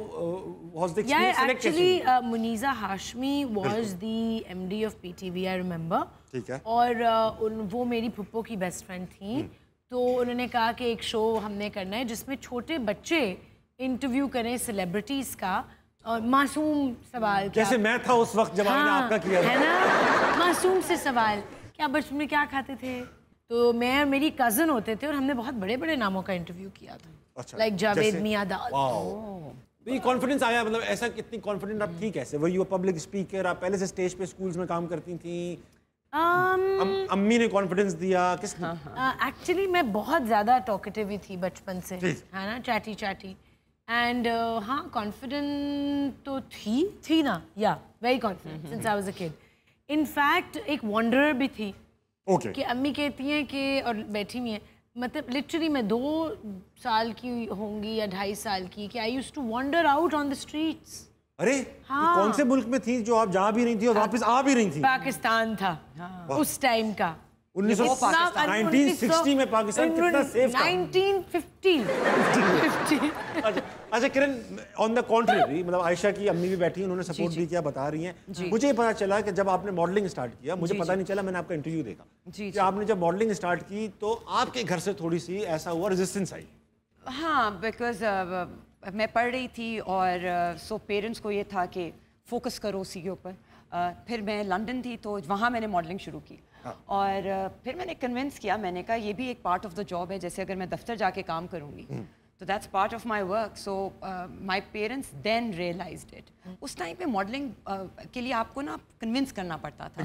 was the experience? Actually Muneeza Hashmi was the MD of PTV, I remember. ठीक है। और वो मेरी फुप्पो की बेस्ट फ्रेंड थी। तो उन्होंने कहा कि एक शो हमने करना है जिसमें छोटे बच्चे इंटरव्यू करें सेलिब्रिटीज का, और मासूम सवाल। जैसे मैं था उस वक्त जब मैंने आपका किया था। है ना, मासूम से सवाल, क्या बचपन में क्या खाते थे। तो मैं और मेरी कजन होते थे और हमने बहुत बड़े बड़े नामों का इंटरव्यू किया था। अच्छा, लाइक जावेद मियादाद। तो ये कॉन्फिडेंस आया, मतलब ऐसा कितनी कॉन्फिडेंट आप थी कैसे? वो यू पब्लिक स्पीकर, आप पहले से स्टेज पे स्कूल्स में काम करती थी? अम्मी ने कॉन्फिडेंस दिया? किसने? एक्चुअली मैं बहुत ज़्यादा टॉकेटिव ही थी बचपन से, है ना, चैटी एंड हाँ, कॉन्फिडेंट तो थी ना, या very confident since I was a kid. In fact एक वंडरर भी थी। कि अम्मी कहती हैं कि, और बैठी हुई हैं, मतलब लिटरली मैं 2 साल की होंगी या 2.5 साल की, कि I used to wander out on the streets. अरे हाँ। कौन से मुल्क में थी जो आप जा भी रही थी और वापस आ भी रही थी? पाकिस्तान था। हाँ। उस टाइम का 1960 में पाकिस्तान कितना सेफ था? 1950। अच्छा किरण, ऑन द कॉन्ट्रेरी, मतलब आयशा की अम्मी भी बैठी, उन्होंने सपोर्ट भी किया, बता रही हैं। मुझे पता चला कि जब आपने मॉडलिंग स्टार्ट किया, मुझे पता नहीं चला, मैंने आपका इंटरव्यू देखा कि आपने जब मॉडलिंग स्टार्ट की तो आपके घर से थोड़ी सी ऐसा हुआ रेजिस्टेंस आई। हाँ, बिकॉज मैं पढ़ रही थी और सो पेरेंट्स को ये था कि फोकस करो उसी के ऊपर। फिर मैं लंदन थी तो वहाँ मैंने मॉडलिंग शुरू की। हाँ। और फिर मैंने कन्विंस किया, मैंने कहा ये भी एक पार्ट ऑफ द जॉब है, जैसे अगर मैं दफ्तर जाके काम करूँगी तो that's part of my work. So my parents then realised it. उस टाइम पे मॉडलिंग के लिए आपको ना कन्विंस करना पड़ता था।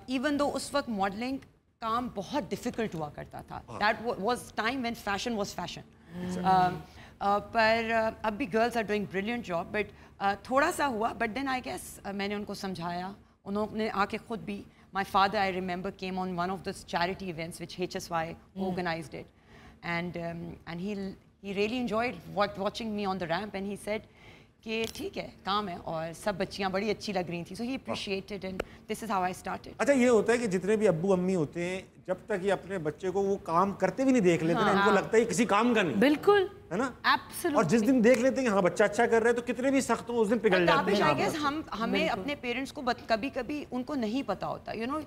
इवन दो उस वक्त मॉडलिंग काम बहुत डिफिकल्ट हुआ करता था। That was time when fashion was fashion. पर अब भी girls are doing brilliant job, but थोड़ा सा हुआ। बट देन आई गेस मैंने उनको समझाया, उन्होंने आके खुद भी, my father I remember came on one of those charity events which HSY organized it, and he really enjoyed watching me on the ramp, and he said कि ठीक है काम है और सब बच्चियां बड़ी अच्छी लग रही थी, so he appreciated and this is how I started. अच्छा ये होता है कि जितने भी अब्बू अम्मी होते हैं जब तक ये अपने बच्चे को वो काम करते भी नहीं देख लेते ना, इनको लगता है किसी काम का नहीं। बिल्कुल, है ना? एब्सोल्युटली। और जिस दिन देख लेते हैं कि हाँ बच्चा अच्छा कर रहा है तो कितने भी सख्त हो उस दिन पिघल जाते हैं। आई गेस हमें अपने पेरेंट्स को कभी कभी उनको नहीं पता होता, you know,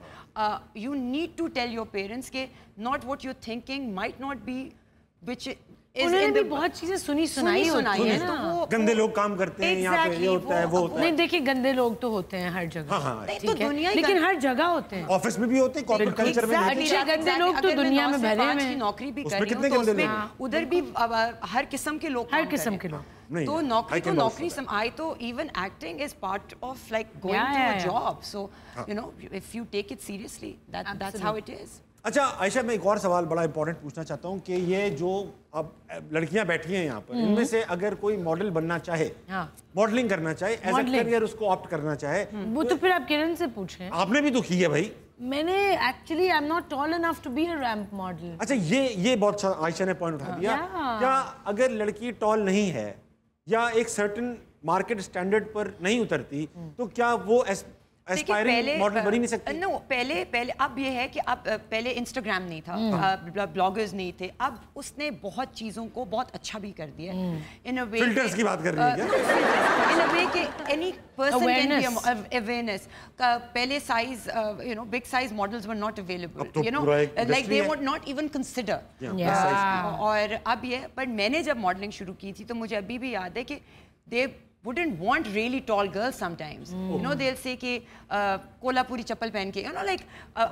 you need to tell your parents के not what you thinking might not be which उन्होंने भी बहुत चीजें सुनाई है ना। तो गंदे लोग काम करते हैं, यहाँ पे ये होता है वो होता है। नहीं देखिए गंदे लोग तो होते हैं हर जगह, हाँ, ठीक है, लेकिन हर जगह होते हैं। ऑफिस में भी होते हैं, कॉर्पोरेट कल्चर में अच्छे गंदे लोग तो दुनिया में भरे हुए हैं। नौकरी भी कर रही हूं तो उधर भी हर किस्म के लोग, हर किस्म के लोग, तो नौकरी आई तो even acting is part of like going to a job, so you know if you take it seriously that's how it is. अच्छा आयशा, मैं एक और सवाल बड़ा इंपॉर्टेंट पूछना चाहता हूँ कि ये जो अब लड़कियां बैठी हैं यहाँ पर, इनमें से अगर कोई मॉडल बनना चाहे, मॉडलिंग करना चाहे, एज अ करियर उसको ऑप्ट करना चाहे, वो तो फिर आप किरण से पूछें। आपने भी तो की है भाई। मैंने actually I am not tall enough to be a ramp model. अच्छा ये बहुत अच्छा आयशा ने पॉइंट उठा दिया। क्या अगर लड़की टॉल नहीं है या एक सर्टेन मार्केट स्टैंडर्ड पर नहीं उतरती तो क्या वो एस्पायरिंग मॉडल बन ही नहीं सकती? नो, पहले अब ये है कि अब पहले इंस्टाग्राम नहीं था, ब्लॉगर्स नहीं थे, अब उसने बहुत चीजों को बहुत अच्छा भी कर दिया इन अ वे। फिल्टर्स की बात कर रही है क्या? इन अ वे कि any person can be awareness. पहले size, you know, big size models were not available, you know, like they would not even consider. और अब ये, पर मैंने जब मॉडलिंग शुरू की थी तो मुझे अभी भी याद है कि दे wouldn't want really tall girls sometimes. You know, they'll say कि कोल्हापुरी चप्पल पहन के, you know, like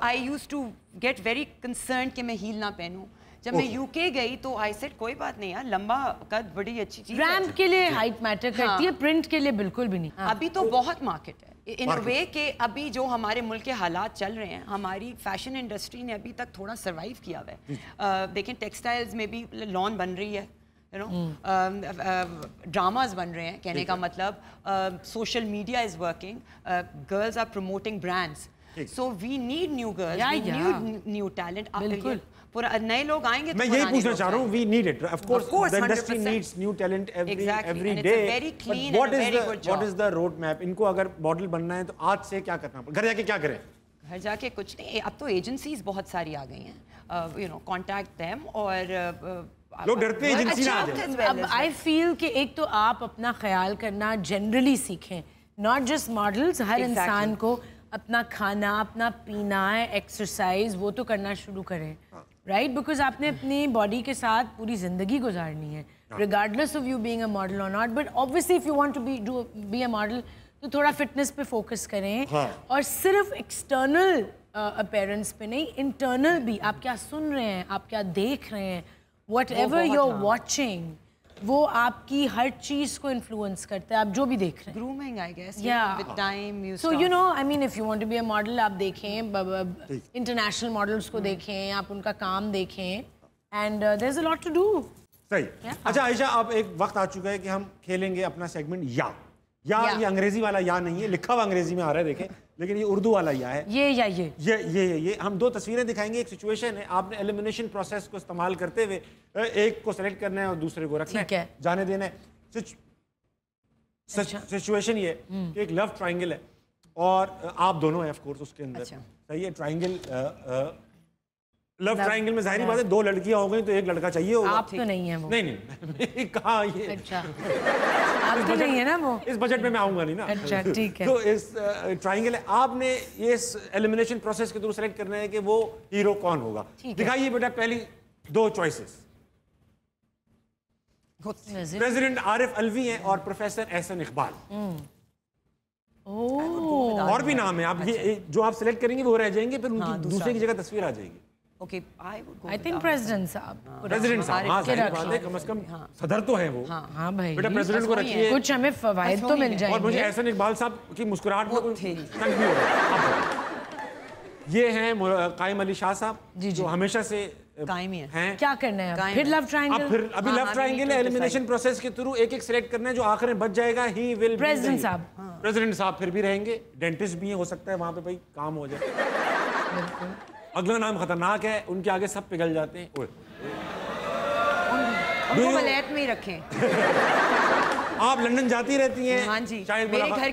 I used to get very concerned कि मैं हील ना पहनूं। जब मैं यूके गई तो आई सेड कोई बात नहीं यार, लंबा कद बड़ी अच्छी चीज है। रैंप के लिए हाइट मैटर करती है, प्रिंट के लिए बिल्कुल भी नहीं। अभी तो बहुत मार्केट है इन अ वे के अभी जो हमारे मुल्क के हालात चल रहे हैं, हमारी फैशन इंडस्ट्री ने अभी तक थोड़ा सर्वाइव किया हुआ है। देखें टेक्सटाइल्स में भी लॉन बन रही है, यू नो, ड्रामाज बन रहे हैं, कहने का मतलब social media is working, girls are promoting brands, so we need new girls, we need new talent. बिल्कुल, पूरा नए लोग आएंगे। मैं यही पूछना चाह रहा हूँ, we need it, of course the industry needs new talent every day. What is the road map? इनको अगर मॉडल बनना है तो आज से क्या करना पड़ेगा? घर जाके क्या करें? घर जाके कुछ नहीं, अब तो एजेंसीज बहुत सारी आ गई हैं, यू नो, कॉन्टैक्ट देम। और लोग डरते हैं एजेंसी ना आ जाए। अब आई फील कि एक तो आप अपना ख्याल करना जनरली सीखें, नॉट जस्ट मॉडल्स, हर इंसान को अपना खाना, अपना पीना, एक्सरसाइज वो तो करना शुरू करें, राइट? बिकॉज आपने अपनी बॉडी के साथ पूरी जिंदगी गुजारनी है, regardless of you being a model और not. But obviously if you want to be a model तो थोड़ा फिटनेस पे फोकस करें, और सिर्फ एक्सटर्नल अपीयरेंस पे नहीं, इंटरनल भी। आप क्या सुन रहे हैं, आप क्या देख रहे हैं, whatever you're watching, वो आपकी हर चीज को इन्फ्लुएंस करता है, आप जो भी देख रहे हैं। Grooming, I guess. Yeah. With time, you so you know, I mean, if you want to be a model, आप देखें इंटरनेशनल मॉडल्स को देखें, आप उनका काम देखें, and there's a lot to do. सही। अच्छा आयशा, अब एक वक्त आ चुका है कि हम खेलेंगे अपना सेगमेंट या ये अंग्रेजी वाला या नहीं है, लिखा हुआ अंग्रेजी में आ रहा है, देखें, लेकिन ये उर्दू वाला या है। ये हम दो तस्वीरें दिखाएंगे, एक सिचुएशन है, आपने एलिमिनेशन प्रोसेस को इस्तेमाल करते हुए एक को सेलेक्ट करना है और दूसरे को रखना है, जाने देना है। सिचुएशन ये कि एक लव ट्रायंगल है और आप दोनों हैं ऑफ कोर्स उसके अंदर, सही है? ट्रायंगल, लव ट्रायंगल में जाहिर बात है दो लड़कियां हो गई तो एक लड़का चाहिए होगा। आप तो नहीं है वो। नहीं कहाँ ये? अच्छा, आप तो नहीं है ना वो। इस बजट में मैं आऊंगा नहीं ना। अच्छा ठीक है। तो इस ट्रायंगल है, आपने ये एलिमिनेशन प्रोसेस के थ्रू सेलेक्ट करना है कि वो हीरो कौन होगा। दिखाइए बेटा पहली दो चॉइसेस। प्रेसिडेंट आरिफ अलवी हैं और प्रोफेसर एहसन इकबाल। और भी नाम है, आप ये जो आप सिलेक्ट करेंगे वो रह जाएंगे, फिर उनकी दूसरे की जगह तस्वीर आ जाएगी। Okay, I think प्रेसिडेंट साहब। प्रेसिडेंट साहब, हाँ सही बात है, कम से कम सदर तो हैं वो। हाँ भाई, बेटा प्रेसिडेंट को रखिए, कुछ हमें फवायद तो मिल जाएंगे। और मुझे एहसन इकबाल साहब की मुस्कुराहट में तंग भी हो रहा। ये हैं कायम अली शाह साहब, जो हमेशा से कायम ही हैं। क्या करना है फिर? Love triangle. फिर अभी लव ट्रायंगल है, एलिमिनेशन प्रोसेस के थ्रू एक एक सिलेक्ट करना है, जो आखिर में बच जाएगा ही विल प्रेसिडेंट साहब। प्रेसिडेंट साहब फिर भी रहेंगे, डेंटिस्ट भी हो सकता है वहां पे, भाई काम हो जाए। अगला नाम खतरनाक है, उनके आगे सब पिघल जाते हैं। उनको वलायत में ही रखें। आप लंदन जाती रहती हैं? हाँ जी, मेरे घर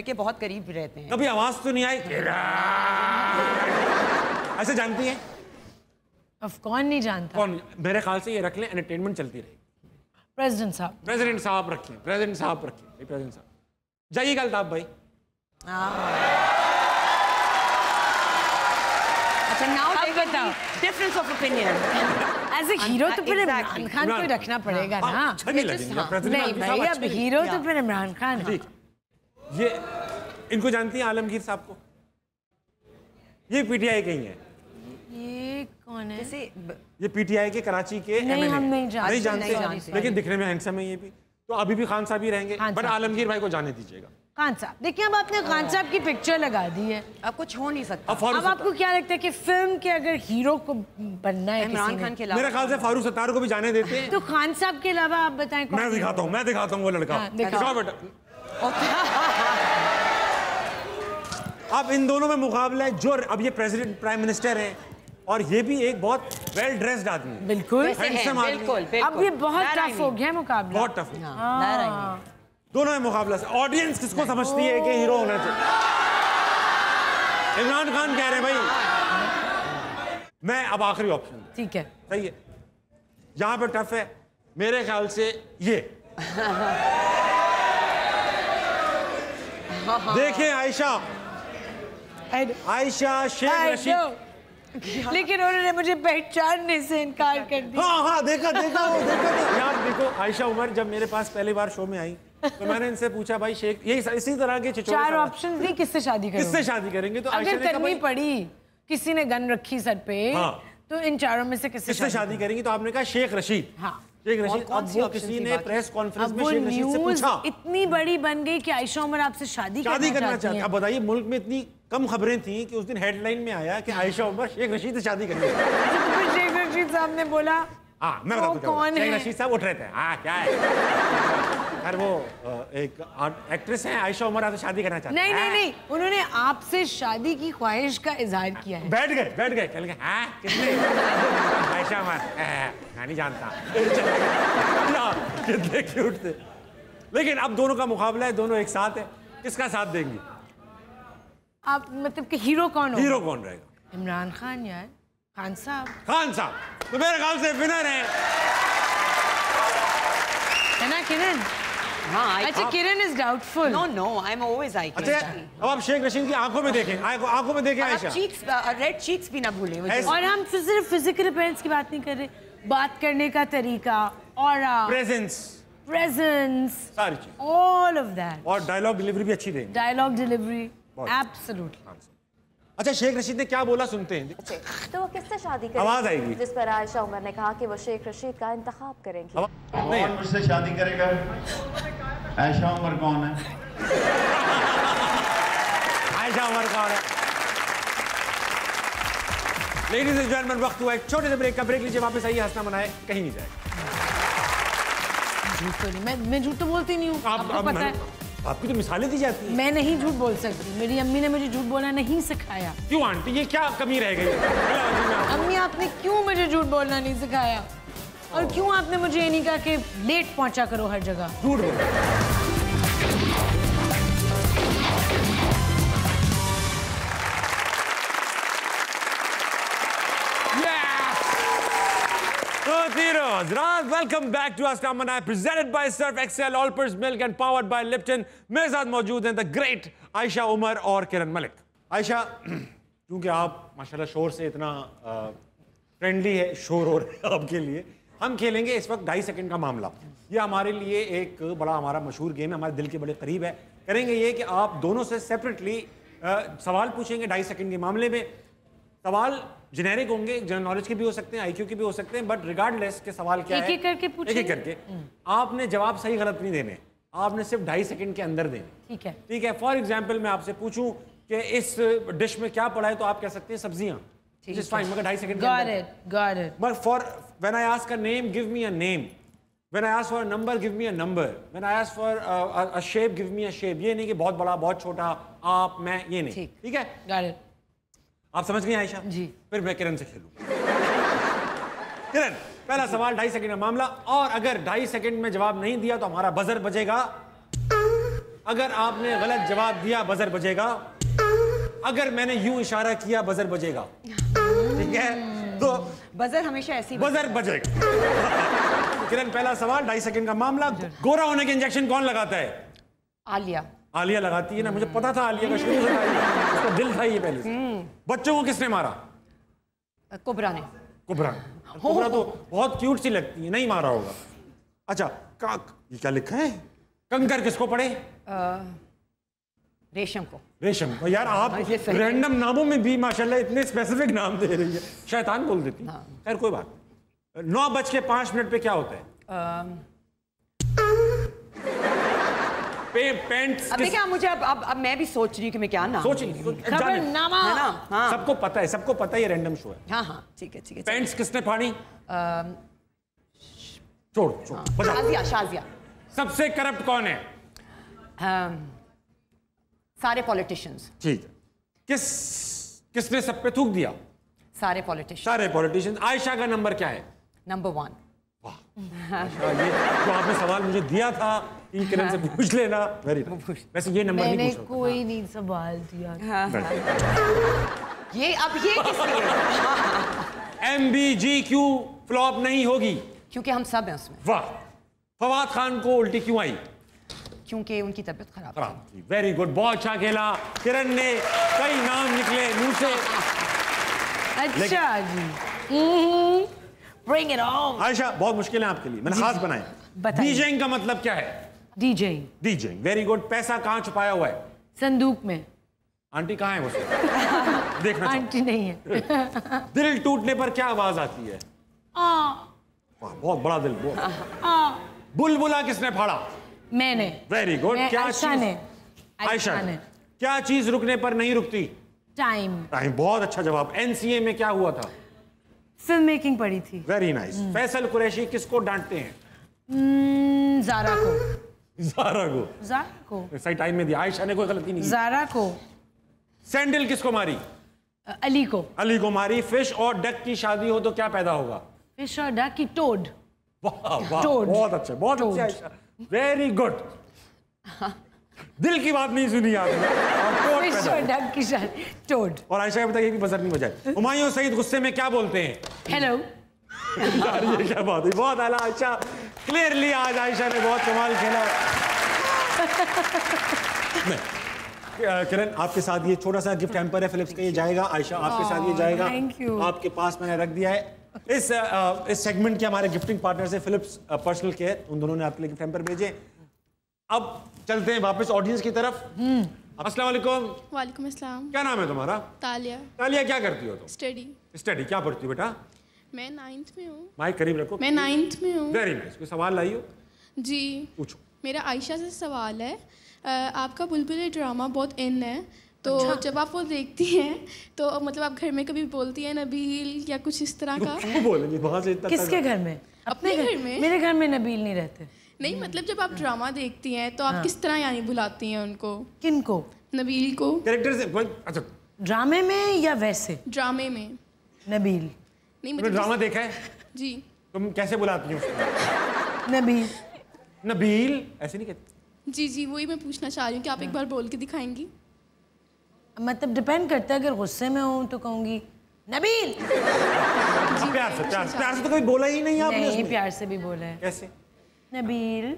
के बहुत करीब रहते हैं। कभी आवाज तो नहीं आई? ऐसे जानती हैं? अब कौन नहीं जानता? कौन? मेरे ख्याल से ये रख लें, एंटरटेनमेंट चलती रहेगी। प्रेसिडेंट साहब रखिए, प्रेसिडेंट साहब जाइए कल ताब भाई। अच्छा, now difference of opinion. As a hero तो फिर इमरान खान को रखना पड़ेगा ना। नहीं भाई, अब हीरो तो फिर इमरान खान है। ये इनको जानती हैं आलमगीर साहब को? ये पीटीआई के ही है। ये कौन है? ये पीटीआई के कराची के नहीं, हम नहीं जानते, लेकिन दिखने में हैंडसम है ये भी। तो अभी भी खान साहब ही रहेंगे, बट आलमगीर भाई को जाने दीजिएगा। खान साहब, देखिए अब आपने खान साहब की पिक्चर लगा दी है, अब कुछ हो नहीं सकता। अब आपको क्या लगता है कि फिल्म के अगर हीरो को बनना है इमरान खान के अलावा, मेरे ख्याल से फारूक सत्तार को भी जाने देते हैं। तो खान साहब के अलावा आप बताएं कौन? मैं दिखाता हूँ वो लड़का। दिखाओ बेटा। अब इन दोनों में मुकाबला है। जो अब ये प्रेसिडेंट प्राइम मिनिस्टर हैं और ये भी एक बहुत वेल ड्रेस्ड आदमी है। बिल्कुल। अब ये बहुत टफ हो गया मुकाबला, बहुत टफ। दोनों में मुकाबला से ऑडियंस किसको समझती है कि हीरो होना चाहिए? इमरान खान कह रहे हैं भाई। मैं अब आखिरी ऑप्शन, ठीक है, सही है, यहाँ पे टफ है मेरे ख्याल से ये। देखें आयशा शेख रशीद, लेकिन उन्होंने मुझे पहचानने से इनकार कर दिया। हाँ देखा यार। देखो आयशा उमर जब मेरे पास पहली बार शो में आई तो मैंने इनसे पूछा भाई शेख, यही इसी तरह के 4 ऑप्शन दी, किससे शादी करेंगे? तो अगर करनी पड़ी, किसी ने गन रखी सर पे, तो इन चारों में से किससे शादी करेंगी? तो आपने कहा शेख रशीद। शेख रशीद। अब वो किसी ने प्रेस कॉन्फ्रेंस में शेख रशीद से पूछा, इतनी बड़ी बन गई कि आयशा उमर आपसे शादी करना चाहती हैं। अब बताइए, मुल्क में इतनी कम खबरें थी कि उस दिन हेडलाइन में आया कि आयशा उमर शेख रशीद से शादी करेंगे। शेख रशीद साहब ने बोला, मैं कौन है? शेख रशीद साहब उठ रहे थे। क्या है? अरे वो एक एक्ट्रेस है आयशा उमर, आपसे शादी करना चाहती है। नहीं, उन्होंने आपसे शादी की ख्वाहिश का इजहार किया है। बैठ गए कल के कितने? आयशा उमर नहीं जानता। कितने क्यूट थे। लेकिन अब दोनों का मुकाबला है, दोनों एक साथ है, किसका साथ देंगी आप? मतलब कि हीरो कौन रहेगा? इमरान खान यार, खान साहब। तो मेरे ख्याल से विनर है ना किरण? अच्छा, Kiran is doubtful. No, I am always I. अच्छा, अब आप शेख रशीद की आंखों में देखें, आयशा। रेड चीक्स भी ना भूलें। और हम सिर्फ फिजिकल अपीयरेंस की बात नहीं कर रहे, बात करने का तरीका और प्रेजेंस, सारी चीज, ऑल ऑफ दैट। और डायलॉग डिलीवरी भी अच्छी देंगे। Dialogue delivery absolutely. अच्छा, शेख रशीद ने क्या बोला सुनते हैं। तो वो किससे शादी करेंगी? आवाज आएगी। जिस पर आयशा उमर ने कहा कि वो शेख रशीद का इंतखाब करेंगी। कौन मुझसे शादी करेगा? आयशा उमर कौन है? आयशा उमर कौन है? लेडीज एंड जेंटलमैन, वक्त हुआ एक छोटे से ब्रेक का। ब्रेक लीजिए, वापस आइए, हंसना मनाए, कहीं नहीं जाए। मैं झूठ तो बोलती नहीं हूँ, आपको पता है। आपकी तो मिसालें दी जाती हैं। मैं नहीं झूठ बोल सकती, मेरी अम्मी ने मुझे झूठ बोलना नहीं सिखाया। क्यों आंटी, ये क्या कमी रह गई? अम्मी, आपने क्यों मुझे झूठ बोलना नहीं सिखाया? और क्यों आपने मुझे ये नहीं कहा कि लेट पहुंचा करो हर जगह? झूठ बोल। Welcome back to Husna Manaye, presented by Surf Excel, All-Purpose Milk and powered by Lipton. मेरे साथ मौजूद हैं the great आयशा उमर और किरण मलिक। आयशा, क्योंकि आप माशाल्लाह शोर से इतना फ्रेंडली है, शोर हो रहा है आपके लिए, हम खेलेंगे इस वक्त 2.5 सेकंड का मामला। ये हमारे लिए एक बड़ा हमारा मशहूर गेम है, हमारे दिल के बड़े करीब है। करेंगे ये कि आप दोनों से सेपरेटली सवाल पूछेंगे 2.5 सेकंड के मामले में। सवाल जेनेरिक होंगे, जनरल नॉलेज के भी हो सकते हैं, आईक्यू के भी हो सकते हैं, बट रिगार्डलेस के सवाल क्या है, एक-एक करके पूछेंगे। एक-एक करके आपने जवाब सही गलत नहीं देने, आपने सिर्फ 2.5 सेकंड के अंदर देने। ठीक है, ठीक है। फॉर एग्जाम्पल मैं आपसे पूछूं कि इस डिश में क्या पड़ा है, तो आप कह सकते हैं सब्जियां, जिस फाइन, मगर 2.5 सेकंड के अंदर। Got it. But for when I ask a name, give me a name. When I ask for a number, give me a number. When I ask for a shape, give me a shape. ये नहीं कि बहुत बड़ा, बहुत छोटा, आप, मैं, ये नहीं। ठीक है? Got it. आप समझ गई आयशा? जी। फिर मैं किरण से खेलूं। किरण, पहला सवाल 2.5 सेकंड का मामला, और अगर 2.5 सेकंड में जवाब नहीं दिया तो हमारा बजर बजेगा। अगर आपने गलत जवाब दिया बजर बजेगा, अगर मैंने यूं इशारा किया बजर बजेगा। ठीक है, तो बजर हमेशा ऐसी बजर बजेगा। किरण, पहला सवाल 2.5 सेकंड का मामला, गोरा होने के इंजेक्शन कौन लगाता है? आलिया। आलिया लगाती है ना, मुझे पता था आलिया का शुरू से उसका दिल था ये पहले से। बच्चों को किसने मारा? कोबरा ने। कोबरा तो बहुत क्यूट सी लगती है, नहीं मारा होगा। अच्छा, ये क्या लिखा है? कंकर किसको पड़े? रेशम को। रेशम को। यार आप रैंडम नामों में भी माशाल्लाह इतने स्पेसिफिक नाम दे रही है, शैतान बोल देती। खैर कोई बात। 9:05 पे क्या होता है? पेंट्स। अब देखिए, मुझे अब मैं भी सोच रही हूँ कि मैं क्या नाम सोच रही। खबरनामा है ना? हाँ। सबको पता है, सबको पता है ये रैंडम शो है। हाँ हाँ, ठीक है ठीक है। पेंट्स किसने फाड़ी? छोड़। शाजिया। सबसे करप्ट कौन है? सारे पॉलिटिशियंस। ठीक है। किसने सब पे थूक दिया? सारे पॉलिटिशियंस। आयशा का नंबर क्या है? नंबर 1। वाह, ये जो आपने सवाल मुझे दिया था इन किरण से पूछ लेना। Very nice. वैसे ये नंबर नहीं पूछ रहा, कोई नहीं सवाल दिया। ये किसने? MBGQ फ्लॉप नहीं होगी क्योंकि हम सब हैं उसमें। वाह। फवाद खान को उल्टी क्यों आई? क्योंकि उनकी तबीयत खराब थी। वेरी गुड, बहुत अच्छा खेला किरण ने, कई नाम निकले मुंह से। अच्छा जी, Bring it on. आयशा, बहुत मुश्किल है आपके लिए, मैंने खास बनाए। डीजेइंग का मतलब क्या है? डीजेइंग। Very good. पैसा कहाँ छुपाया हुआ है? संदूक में। आंटी कहाँ है वो? देखना। आंटी नहीं है। दिल टूटने पर क्या आवाज आती है? बहुत बड़ा दिल। बुलबुला किसने फाड़ा? मैंने। Very good. क्या आयशा ने। क्या चीज रुकने पर नहीं रुकती? टाइम। बहुत अच्छा जवाब। NCA में क्या हुआ था? फिल्म मेकिंग पड़ी थी। Very nice. फैसल कुरैशी किसको डांटते हैं? ज़ारा को। सही टाइम में दिया। आयशा ने कोई गलती नहीं की। ज़ारा को। सैंडल किसको मारी? अली को मारी। फिश और डक की शादी हो तो क्या पैदा होगा? फिश और डक की टोड। वाह, बहुत अच्छा, बहुत अच्छा आयशा। Very good. दिल की बात नहीं सुनी आपने। टोड। और आयशा का बताइए कि बजर नहीं बजाए। हुमायूं सईद गुस्से में क्या बोलते हैं? हेलो। यार ये क्या बात है, बहुत आला आयशा। क्लियरली आज आयशा ने बहुत कमाल खेला। किरण, आपके साथ ये छोटा सा गिफ्ट हैम्पर है फिलिप्स का, ये जाएगा। आयशा, आपके साथ ये जाएगा। आपके पास मैंने रख दिया है। इस सेगमेंट के हमारे गिफ्टिंग पार्टनर से फिलिप्स पर्सनल केयर, उन दोनों ने आपके लिए गिफ्ट हैम्पर भेजे। अब चलते हैं वापस ऑडियंस की तरफ। अस्सलाम वालेकुम। वालेकुम अस्सलाम। क्या नाम है तुम्हारा? तालिया। तालिया, क्या करती हो तुम? स्टडी। क्या पढ़ती हो बेटा? मैं 9th में हूँ। माइक करीब रखो। मैं 9th में हूँ। Very nice. कोई सवाल लाई हो? जी पूछो। मेरा आयशा से सवाल है, आपका बुलबुल ड्रामा बहुत इन है, तो जब आप वो देखती हैं तो मतलब आप घर में कभी बोलती हैं नबील या कुछ इस तरह का? क्यों बोलेंगे वहाँ से? किसके घर में? अपने घर में। मेरे घर में नबील नहीं रहते। नहीं, मतलब जब आप ड्रामा देखती हैं तो आप किस तरह यानी बुलाती हैं उनको? किनको? नबील को। कैरेक्टर से? अच्छा, ड्रामे में या वैसे? ड्रामे में। नबील। नहीं, मतलब ड्रामा देखा है? जी। तुम कैसे बुलाती हो? नबील। ऐसे नहीं कहती? जी, वही मैं पूछना चाह रही हूँ कि आप एक बार बोल के दिखाएंगी? मतलब डिपेंड करता है, अगर गुस्से में हूँ तो कहूँगी नबील। प्यार से तो कोई बोला ही नहीं आपने? नहीं, प्यार से भी बोला है। कैसे? नबील।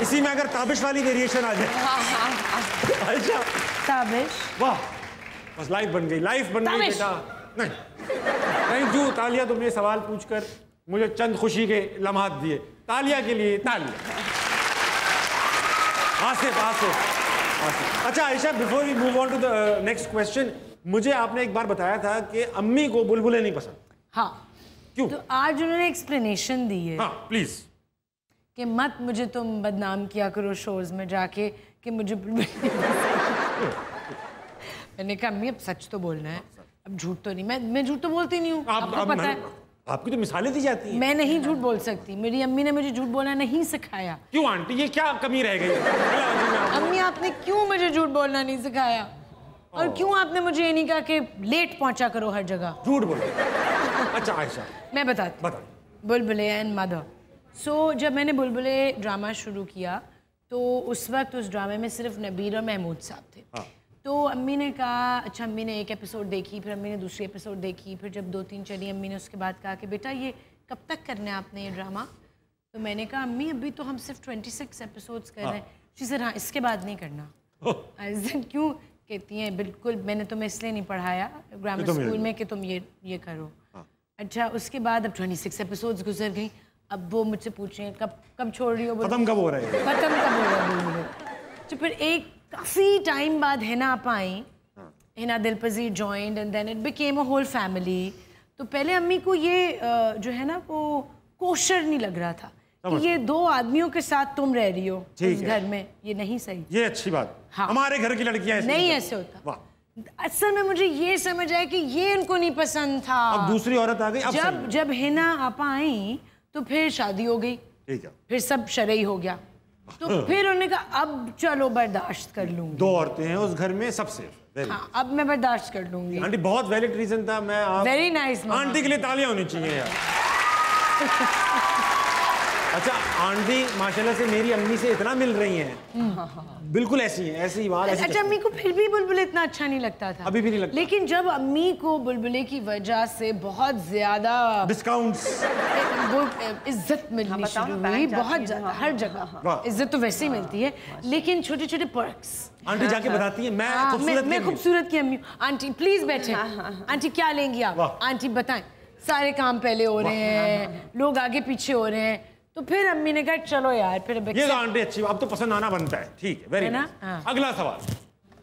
इसी में अगर ताबिश वाली वेरिएशन आ जाए। आयशा, ताबिश। वाह, बस लाइफ बन गई बेटा। नहीं, थैंक यू तालिया, तुमने सवाल पूछकर मुझे चंद खुशी के लम्हात दिए। तालिया के लिए तालिया। आसिफ। अच्छा Ayesha, before we move on to the next question, मुझे आपने एक बार बताया था कि अम्मी को बुलबुलें नहीं पसंद। हाँ। क्यों? तो आज उन्होंने एक्सप्लेनेशन दी है। हाँ, प्लीज। कि मत मुझे तुम बदनाम किया करो शोज में जाके कि मुझे मैंने कहा अम्मी अब सच तो बोलना है, अब झूठ तो नहीं। मैं झूठ तो बोलती नहीं हूँ, आपको पता है। आपकी तो मिसालें दी जाती हैं। मैं नहीं झूठ बोल सकती, मेरी अम्मी ने मुझे झूठ बोलना नहीं सिखाया। क्यों आंटी, ये क्या कमी रह गई? अम्मी आपने क्यों मुझे झूठ बोलना नहीं सिखाया? और क्यों आपने मुझे ये नहीं कहा कि लेट पहुंचा करो हर जगह? झूठ बोलो। अच्छा आयशा, मैं बताती हूँ। बुलबुले एंड मदर। सो जब मैंने बुलबुले ड्रामा शुरू किया तो उस वक्त उस ड्रामे में सिर्फ नबीर और महमूद साहब थे। तो अम्मी ने कहा, अच्छा अम्मी ने एक एपिसोड देखी, फिर अम्मी ने दूसरी एपिसोड देखी, फिर जब 2-3 चली अम्मी ने उसके बाद कहा कि बेटा ये कब तक करना है आपने ये ड्रामा? तो मैंने कहा अम्मी अभी तो हम सिर्फ 26 एपिसोड्स कर रहे हैं। शी सेड हाँ इसके बाद नहीं करना। क्यों? कहती हैं बिल्कुल, मैंने तुम्हें इसलिए नहीं पढ़ाया ग्रामर स्कूल में कि तुम ये करो। अच्छा उसके बाद अब 26 एपिसोड्स गुजर गई, अब वो मुझसे पूछें कब छोड़ रही हो, खत्म कब हो रहा है, खत्म कब हो रहा है। तो फिर एक काफ़ी टाइम बाद हिना आप आई, Hina Dilpazir joined and then it became a whole family. तो पहले अम्मी को ये जो है ना वो कोशर नहीं लग रहा था कि ये 2 आदमियों के साथ तुम रह रही हो उस घर में, ये नहीं सही। ये अच्छी बात। हाँ। हमारे घर की लड़कियां नहीं ऐसे होता। असल में मुझे ये समझ आया कि ये उनको नहीं पसंद था। अब दूसरी औरत आ गई। जब हिना आपा आई तो फिर शादी हो गई, ठीक है, फिर सब शरई हो गया। तो फिर उन्होंने कहा अब चलो बर्दाश्त कर लूंगी। 2 औरतें हैं उस घर में सबसे। हाँ, अब मैं बर्दाश्त कर लूंगी। आंटी बहुत वैलिड रीजन था। मैं वेरी नाइस आंटी के लिए तालियां होनी चाहिए यार। अच्छा आंटी माशाल्लाह से मेरी अम्मी से इतना मिल रही हैं, बिल्कुल ऐसी हैं, ऐसी बात। अच्छा अम्मी को फिर भी बुलबुले इतना अच्छा नहीं लगता था, अभी भी नहीं लगता। लेकिन जब अम्मी को बुलबुले की वजह से बहुत ज्यादा डिस्काउंट्स, वो इज्जत मिलनी शुरू हुई, बहुत ज्यादा, हर जगह इज्जत तो वैसे ही मिलती है, लेकिन छोटे छोटे पर्क्स आंटी जाके बताती है मैं खूबसूरत की अम्मी हूँ। आंटी प्लीज बैठे, आंटी क्या लेंगी आप, आंटी बताएं। सारे काम पहले हो रहे हैं, लोग आगे पीछे हो रहे हैं। तो फिर अम्मी ने कहा चलो यार फिर ये तो आंटी अच्छी, अब तो पसंद आना बनता है। ठीक है, वेरी नाइस। अगला सवाल।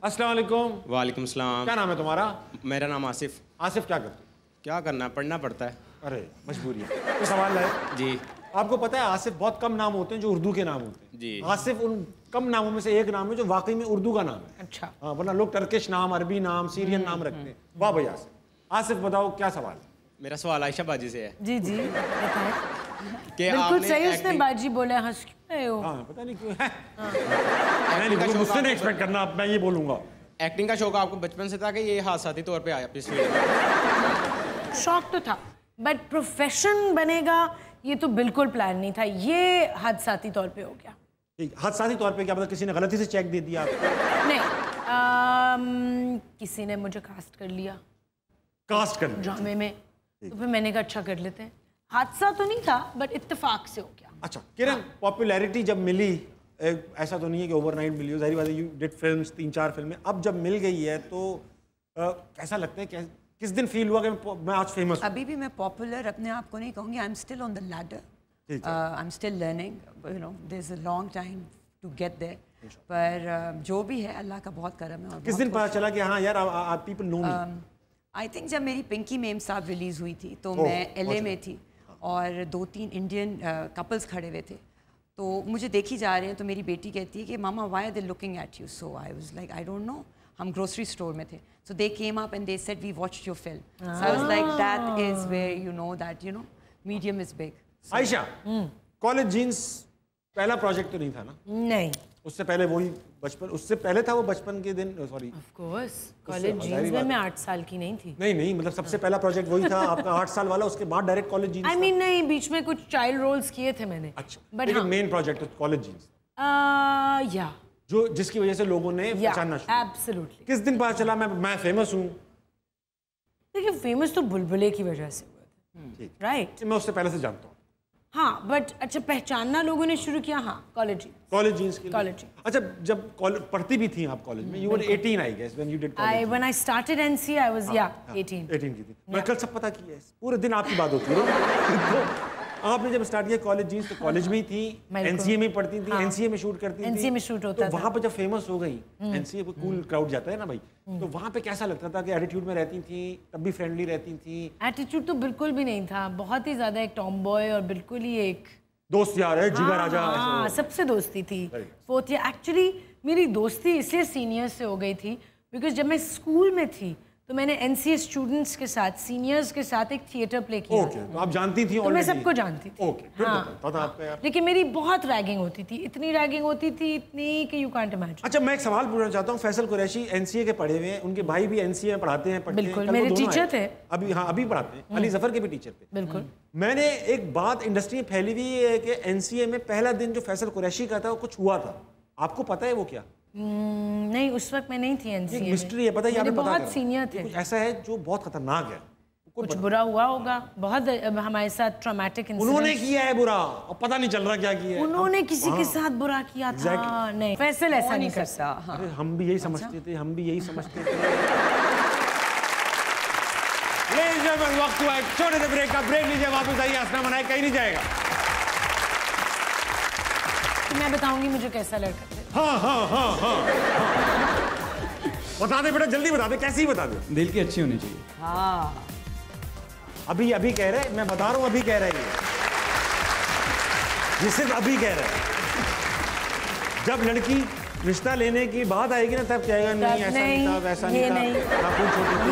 अस्सलाम वालेकुम। वालेकुम सलाम। क्या नाम है तुम्हारा? मेरा नाम आसिफ। आसिफ क्या करते? क्या करना, पढ़ना पड़ता है। अरे मजबूरी है। तो सवाल है जी, आपको पता है आसिफ बहुत कम नाम होते हैं जो उर्दू के नाम होते हैं जी। आसिफ उन कम नामों में से एक नाम है जो वाकई में उर्दू का नाम है। अच्छा हाँ, वरना लोग टर्किश नाम, अरबी नाम, सीरियन नाम रखते हैं। वाह भाई आसिफ। आसिफ बताओ क्या सवाल है? मेरा सवाल आयशा बाजी से है। जी जी बताएं। बिल्कुल सही उसने बाजी बोला, हंस क्यों रहे हो? हाँ, पता नहीं क्यों है। मुझसे नहीं एक्सपेक्ट करना, मैं ये बोलूंगा। एक्टिंग का शौक आपको बचपन से था कि ये हादसाती तौर पे आया पिछले? शौक तो था, बट प्रोफेशन बनेगा ये तो बिल्कुल प्लान नहीं था, ये हादसाती तौर पे हो गया। हादसाती तौर पे क्या मतलब, किसी ने गलती से चेक दे दिया आपको? नहीं, किसी ने मुझे कास्ट कर लिया, कास्ट कर ड्रामे में। तो फिर मैंने कहा अच्छा कर लेते हैं। हादसा तो नहीं था बट इत्तेफाक से हो गया। अच्छा किरण, पॉपुलैरिटी जब मिली, ऐसा तो नहीं है कि ओवरनाइट मिली हो, जाहिर बात है यू डिड फिल्म्स, 3-4 फिल्में, अब जब मिल गई है तो कैसा लगता है, किस दिन फील हुआ कि मैं आज फेमस? अभी भी मैं पॉपुलर अपने आप को नहीं कहूँगी, I am still on the ladder, I am still learning, you know there is a long time to get there, पर जो भी है अल्लाह का बहुत करम है। किस दिन पता चला कि हाँ यार people know me? I think जब मेरी पिंकी मेम साहब रिलीज़ हुई थी तो मैं LA में थी और 2-3 इंडियन कपल्स खड़े हुए थे, तो मुझे देखी जा रहे हैं, तो मेरी बेटी कहती है कि mama why are they looking at you? So I was like I don't know, हम ग्रोसरी स्टोर में थे, so they came up and they said we watched your film, so I was like that is where you know that you know medium is big. Ayesha, college jeans पहला project तो नहीं था ना? नहीं, उससे पहले वही बचपन, उससे पहले था वो बचपन के दिन, sorry of course college jeans में मैं 8 साल की नहीं थी। नहीं मतलब सबसे पहला प्रोजेक्ट वही था आपका 8 साल वाला, उसके बाद direct college jeans? I mean नहीं, बीच में कुछ चाइल्ड रोल्स किए थे मैंने। अच्छा, लेकिन मेन प्रोजेक्ट कॉलेज जीन्स या जो जिसकी वजह से लोगों ने पहचानना शुरू। एब्सोल्युटली। किस दिन पता चला मैं फेमस हूँ? देखिए फेमस तो बुलबुले की वजह से हुआ था, राइट? मैं उससे पहले से जानता हूँ। हाँ बट अच्छा पहचानना लोगों ने शुरू किया, हाँ कॉलेज जीन्स के लिए। अच्छा जब पढ़ती भी थी आप कॉलेज में, you were 18 I guess when you did college? When I started NC I was 18 की थी। मैं कल सब पता किया है, पूरे दिन आपकी बात होती है। आपने जब स्टार्ट किया कॉलेज जीन्स तो कॉलेज में ही थी, NCA में पढ़ती थी, NCA में शूट करती थी, NCA में शूट होता था। तो वहाँ पे जब फेमस हो गई, NCA पे कूल क्राउड जाता है ना भाई, तो वहाँ पे कैसा लगता था कि एटीट्यूड में रहती थी, तब भी फ्रेंडली रहती थी? एटीट्यूड तो बिल्कुल भी नहीं था, बहुत ही ज्यादा एक टॉम बॉय और बिल्कुल ही एक दोस्त यार है, जिगर राजा। हाँ, सबसे दोस्ती थी। फोर्थ ईयर एक्चुअली मेरी दोस्ती इसलिए सीनियर से हो गई थी बिकॉज जब मैं स्कूल में थी तो मैंने NCA स्टूडेंट्स के साथ, सीनियर्स के साथ एक थिएटर प्ले किया। ओके, तो आप जानती थी? तो मैं सबको जानती थी। ओके, फिर पता था आपका यार। लेकिन मेरी बहुत रैगिंग होती थी, इतनी रैगिंग होती थी, इतनी कि यू कांट इमेजिन। अच्छा, मैं एक सवाल पूछना चाहता हूँ। फैसल कुरैशी NCA के पढ़े हुए हैं, उनके भाई भी NCA में पढ़ाते हैं। बिल्कुल, मेरे टीचर थे अभी। हाँ, अभी पढ़ाते हैं। अली जफर के भी टीचर थे। बिल्कुल। मैंने एक बात इंडस्ट्री में फैली हुई है कि NCA में पहला दिन जो फैसल कुरैशी का था वो कुछ हुआ था, आपको पता है वो क्या? नहीं, उस वक्त मैं नहीं थी NCA में। मिस्ट्री है, पता है? मेरे बहुत सीनियर थे। कुछ ऐसा है जो बहुत खतरनाक है, कुछ बुरा हुआ होगा, बहुत हमारे साथ ट्रॉमेटिक इंसिडेंट। उन्होंने किया है बुरा और पता नहीं चल रहा क्या किया है। उन्होंने किसी के साथ बुरा किया था। नहीं, फैसल ऐसा नहीं करता। अरे हम भी यही समझते थे, हम भी यही समझते थे। वक्त हुआ एक छोटे से ब्रेक का। ब्रेक लीजिए, वापस आइए। हंसना मनाए, कहीं नहीं जाएगा। तो मैं बताऊंगी मुझे कैसा लड़का था। हाँ। बता दे बेटा, जल्दी बता दे, कैसी बता दे। दिल की अच्छी होनी चाहिए। हाँ, अभी कह रहे, मैं बता रहा हूँ, अभी कह रहे हैं ये सिर्फ अभी कह रहे हैं। जब लड़की रिश्ता लेने की बात आएगी ना, तब कहेगा नहीं ऐसा नहीं था, वैसा नहीं था,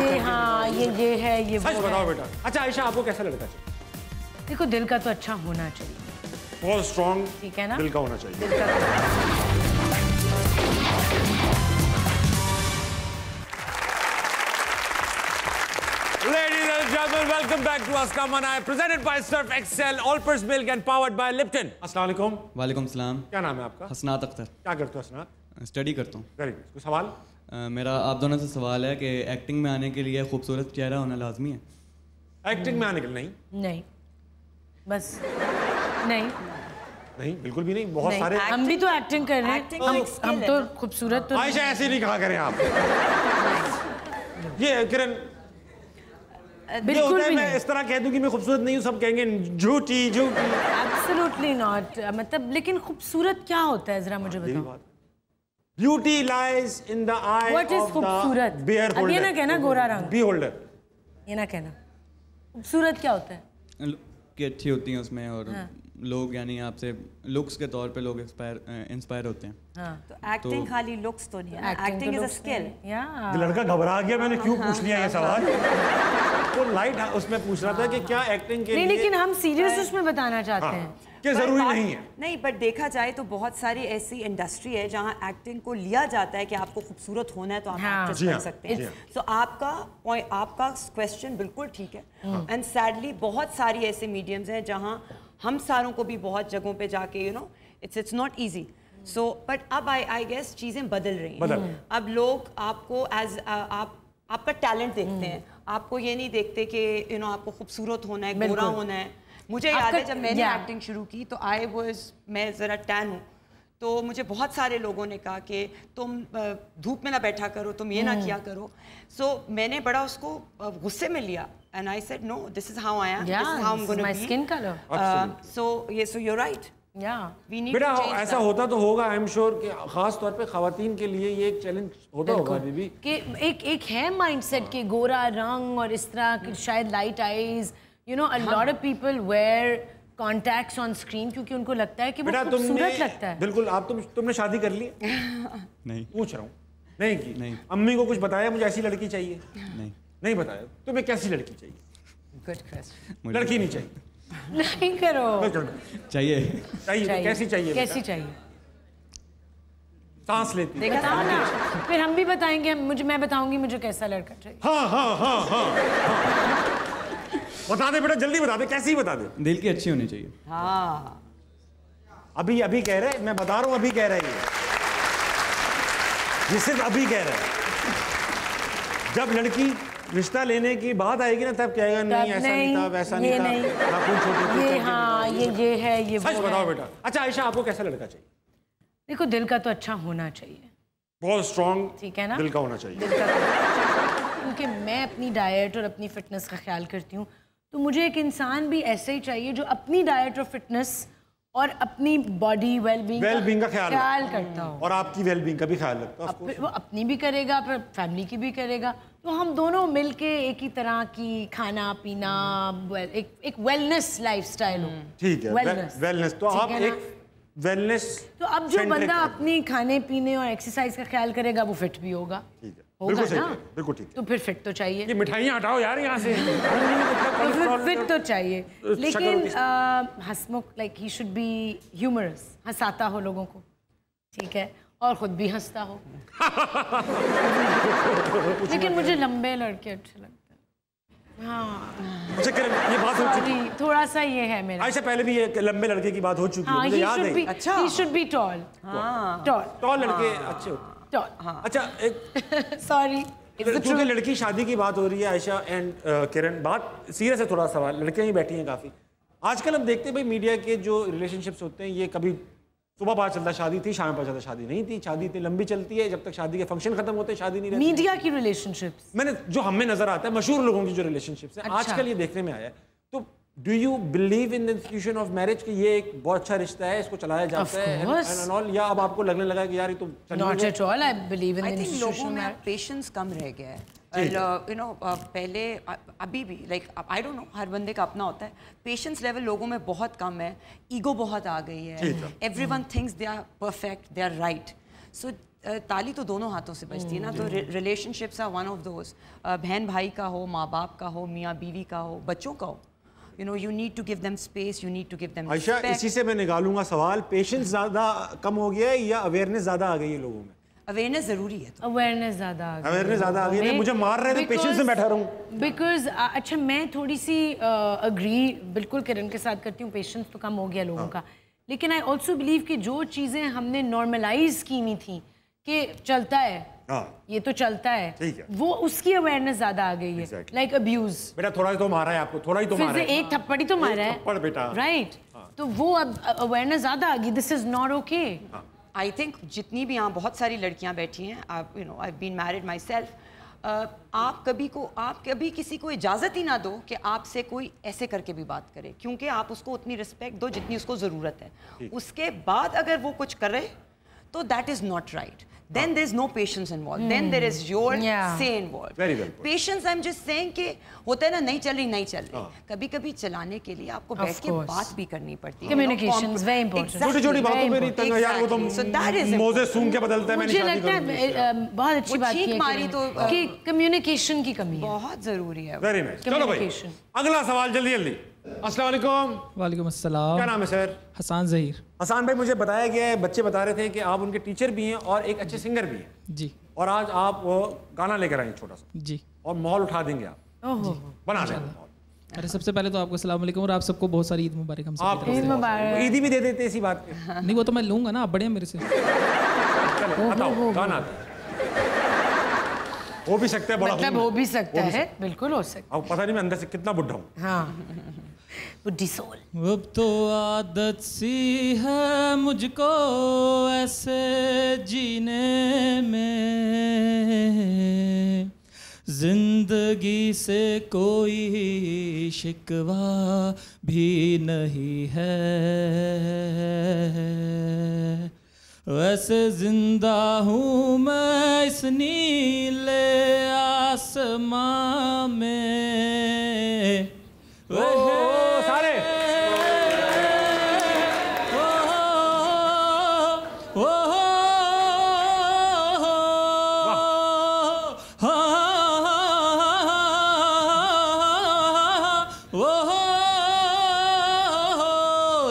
ये हाँ, ये है, ये सच बताओ बेटा। अच्छा आयशा, आपको कैसा लड़का चाहिए? देखो, दिल का तो अच्छा होना चाहिए, बहुत स्ट्रॉन्ग, ठीक है ना? दिल का होना चाहिए। दिल का Ladies and gentlemen, welcome back to Aska Manae, presented by Surf Excel, All-Purpose Milk and powered by Lipton. अस्सलाम वालेकुम। वालेकुम सलाम। क्या नाम है आपका? हसनात अख्तर। क्या करते हो हसनात? स्टडी करता हूँ। Very good. कोई सवाल? मेरा आप दोनों से सवाल है कि एक्टिंग में आने के लिए खूबसूरत चेहरा होना लाजमी है? एक्टिंग में आने के लिए नहीं, बस नहीं, बिल्कुल भी नहीं। बहुत सारे हम भी तो एक्टिंग कर रहे हैं, हम तो खूबसूरत तो। आयशा ऐसे नहीं कहा करें आप। ये किरण, बिल्कुल भी मैं इस तरह कह दूं कि मैं खूबसूरत नहीं हूं, सब कहेंगे झूठी। Absolutely not. मतलब लेकिन खूबसूरत क्या होता है, जरा मुझे बताओ। Beauty lies in the eye what is खूबसूरत? Beholder. ये ना कहना गोरा रंग, बी होल्डर। ये ना कहना। खूबसूरत क्या होता है? कि अच्छी होती हैं उसमें, और लोग यानी आपसे लुक्स के तौर पे लोग इंस्पायर होते हैं। तो एक्टिंग खाली लुक्स तो नहीं है, एक्टिंग इज अ स्किल। लड़का घबरा गया, मैंने क्यों पूछ लिया ये सवाल। तो लाइट उसमें पूछ रहा था कि क्या एक्टिंग के लिए, लेकिन हम सीरियस उसमें बताना चाहते हैं कि जरूरी नहीं है। नहीं, बट देखा जाए तो बहुत सारी ऐसी इंडस्ट्री है जहां एक्टिंग को लिया जाता है कि आपको खूबसूरत होना है तो आप एक्ट्रेस बन सकते हैं। तो आपका क्वेश्चन बिल्कुल ठीक है। एंड सैडली बहुत सारी ऐसे मीडियम्स हैं जहां हम सारों को भी बहुत जगहों पे जाके it's not easy. So but अब आई गेस चीज़ें बदल रही हैं। अब लोग आपको आपका टैलेंट देखते हैं, आपको ये नहीं देखते कि आपको खूबसूरत होना है, गोरा होना है। मुझे याद है जब मैंने एक्टिंग शुरू की तो मैं ज़रा टैन हूँ, तो मुझे बहुत सारे लोगों ने कहा कि तुम धूप में ना बैठा करो, तुम ये ना किया करो। सो मैंने बड़ा उसको गुस्से में लिया and I said no, this is how I am, this is how I am gonna be, skin colour. So you are right. बेटा ऐसा होता तो होगा, आई एम श्योर कि खास तौर पे खवातीन के लिए ये एक चैलेंज होता होगा बीबी कि एक है माइंडसेट के गोरा रंग और इस तरह की शायद light eyes, a lot of people wear contacts on screen क्योंकि उनको लगता है कि वो खूबसूरत लगता है। बिल्कुल। आप तुमने शादी कर ली? नहीं। पूछ रहा हूँ। नहीं की? नहीं। अम्मी को कुछ बताया मुझे ऐसी लड़की चाहिए? नहीं बताया। तुम्हें कैसी लड़की चाहिए? Good question. लड़की नहीं चाहिए? नहीं करो। चाहिए। कैसी चाहिए? कैसी चाहिए? सांस लेती। देखा ना, फिर हम भी बताएंगे। मैं बताऊंगी मुझे कैसा लड़का चाहिए। हाँ। बता दे बेटा, जल्दी बता दे, कैसी बता दे। दिल की अच्छी होनी चाहिए। हाँ, अभी कह रहे, मैं बता रहा हूँ, अभी कह रहे हैं ये सिर्फ अभी कह रहे हैं। जब लड़की रिश्ता लेने की बात आएगी ना, तब कहेगा नहीं ऐसा नहीं था, वैसा नहीं था, ये हाँ, ये है, ये सच बताओ बेटा। अच्छा आयशा, आपको कैसा लड़का चाहिए? देखो, दिल का तो अच्छा होना चाहिए, बहुत स्ट्रॉन्ग, ठीक है ना? दिल का होना चाहिए। क्योंकि मैं अपनी डाइट और अपनी फिटनेस का ख्याल करती हूँ, तो मुझे एक इंसान भी ऐसे ही चाहिए जो अपनी डाइट और फिटनेस और अपनी बॉडी वेलबींग का ख्याल करता हो, और आपकी वेलबींग का भी ख्याल रखता हो। वो अपनी भी करेगा, फिर फैमिली की भी करेगा, तो हम दोनों मिलके एक ही तरह की खाना पीना, एक वेलनेस लाइफस्टाइल हो। ठीक है, वेलनेस। तो आप एक वेलनेस, तो अब जो बंदा अपनी खाने पीने और एक्सरसाइज का ख्याल करेगा वो फिट भी होगा। ठीक है। बिल्कुल सही, बिल्कुल ठीक। तो फिर फिट तो चाहिए। ये मिठाइयाँ हटाओ यार यहाँ से। फिट तो चाहिए, लेकिन हंसमुख, like he should be humorous, हंसाता हो लोगों को, ठीक है, और खुद भी हंसता हो। लेकिन मुझे लंबे लड़के अच्छे लगते हैं। हाँ, अच्छा किरण, ये बात हो चुकी है, थोड़ा सा ये है मेरा। अच्छा पहले भी ये लंबे लड़के की बात हो चुकी है, मुझे याद है। अच्छा, he should be tall। Tall लड़के अच्छे होते हैं। अच्छा सॉरी, क्योंकि लड़की शादी की बात हो रही है आयशा एंड किरण, बात सीरियस है, थोड़ा सवाल, लड़कियां ही बैठी हैं काफ़ी। आजकल हम देखते हैं भाई मीडिया के जो रिलेशनशिप्स होते हैं, ये कभी सुबह पता चलता शादी थी, शाम पता चलता शादी नहीं थी, शादी इतनी लंबी चलती है जब तक शादी के फंक्शन खत्म होते हैं शादी नहीं रहती। मीडिया की रिलेशनशिप्स मैंने जो हमें नजर आता है मशहूर लोगों की जो रिलेशनशिप्स हैं, आजकल ये देखने में आया है। तो do you believe in the institution of marriage कि ये एक बहुत अच्छा रिश्ता है, इसको चलाया जाता है एंड ऑल, या अब आपको लगने लगा कि यार ये तो not at all, I believe in the institution. लोगों में पेशेंस कम रह गया है। यू नो पहले अभी भी लाइक आई डोंट नो, हर बंदे का अपना होता है, पेशेंस लेवल लोगों में बहुत कम है, ईगो बहुत आ गई है, everyone thinks they are perfect, they are right. So ताली तो दोनों हाथों से बजती है ना, तो relationships are one of those, बहन भाई का हो, माँ बाप का हो, मियाँ बीवी का हो, बच्चों का हो, you know you need to give them space, you need to give them Ayesha, इसी से मैं निकालूंगा सवाल, पेशेंस ज़्यादा कम हो गया है या अवेयरनेस ज़्यादा आ गई है लोगों में? अवेयरनेस ज़रूरी है, अवेयरनेस ज़्यादा आ गई, अवेयरनेस ज़्यादा आ गई है। मुझे मार रहे थे, पेशेंस से बैठा रहूँ। बिकॉज अच्छा, मैं थोड़ी सी अग्री बिल्कुल किरण के साथ करती हूँ, पेशेंस तो कम हो गया लोगों का, लेकिन आई ऑल्सो बिलीव कि जो चीज़ें हमने नॉर्मलाइज की हुई थी कि चलता है, ये तो चलता है, वो उसकी अवेयरनेस ज्यादा आ गई है। लाइक अब्यूज, बेटा थोड़ा ही तो मारा है आपको, थोड़ा ही तो मारा है, एक थप्पड़ ही तो मारा है, थप्पड़ बेटा, राइट। तो वो अब अवेयरनेस ज्यादा आ गई, this is not okay. I think जितनी भी यहाँ बहुत सारी लड़कियाँ बैठी हैं, you know I been married myself, आप कभी किसी को इजाज़त ही ना दो कि आपसे कोई ऐसे करके भी बात करे, क्योंकि आप उसको उतनी रिस्पेक्ट दो जितनी उसको ज़रूरत है। उसके बाद अगर वो कुछ करे तो that is not right, then there's no patience involved, then there is your say involved. Very well. Patience, I'm just saying कि होता है ना, नहीं चल रही, कभी कभी चलाने के लिए आपको बैठ के बात भी करनी पड़ती है। Communication is very important. छोटी छोटी बातों में नहीं तंग यार, वो तो मोज़े सूंघ के बदलता है। मुझे लगता है बहुत अच्छी बात की मारी तो कि कम्युनिकेशन की कमी बहुत जरूरी है। Very nice. चलो भाई अगला सवाल जल्दी जल्दी। अस्सलाम वालेकुम। वालेकुम अस्सलाम। क्या नाम है सर? हसन ज़हीर। हसन भाई, मुझे बताया गया है, बच्चे बता रहे थे कि आप उनके टीचर भी हैं और एक अच्छे सिंगर भी हैं जी, और आज आप वो गाना लेकर आए छोटा सा जी, और माहौल उठा देंगे आप, बना देंगे। अरे सबसे पहले तो आपको अस्सलाम वालेकुम और आप सबको बहुत सारी ईद मुबारक। हम सब ईदी भी दे देते इसी बात पे। नहीं, वो तो मैं लूंगा ना, आप बड़े हैं मेरे से। बताओ, गाना हो भी सकता है, बड़ा मतलब हो भी सकता है, बिल्कुल हो सकता है। अब पता नहीं मैं अंदर से कितना बुढ़ा हूँ। हाँ, बुढ़ी सोल। अब तो आदत सी है मुझको ऐसे जीने में, जिंदगी से कोई शिकवा भी नहीं है, वैसे जिंदा हूँ मैं इस नीले आसमां में। सारे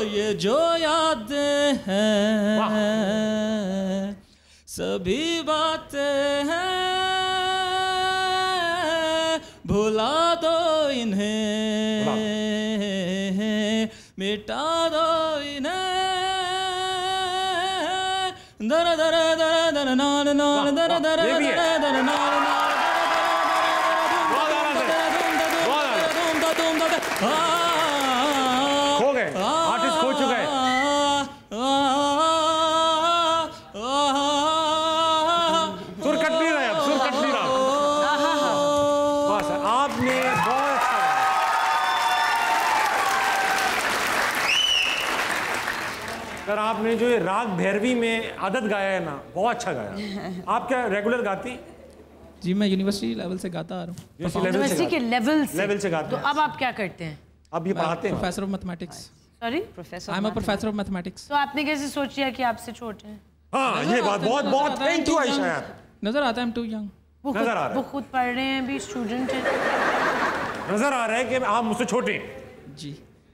ये जो यादें हैं सभी बातें हैं, भुला दो इन्हें, मिटा दो इन्हें, दर दर दर दर नान नान दर दर दर दर नान खो गए, आर्टिस्ट खो चुका है। सुर कट नहीं रहा, सुर कट नहीं रहा। बस आपने बहुत अच्छा सर, आपने जो ये राग भैरवी में आदत गाया है ना, बहुत अच्छा गाया। आप क्या रेगुलर गाती? जी, मैं यूनिवर्सिटी लेवल से गाता आ रहा हूँ। यूनिवर्सिटी के लेवल से गाते हैं। तो अब आप क्या करते हैं? अब ये पढ़ाते हैं। Professor of mathematics. Sorry, professor. I am a professor of mathematics. तो आपने कैसे सोच लिया कि आपसे छोटे हैं? हाँ, ये बात बहुत बहुत थैंक यू आयशा यार। नजर आता है, आई एम टू यंग। नजर आ रहा है। वो खुद पढ़ रहे हैं, अभी स्टूडेंट है। नजर आ रहा है कि आप मुझसे छोटे हैं। जी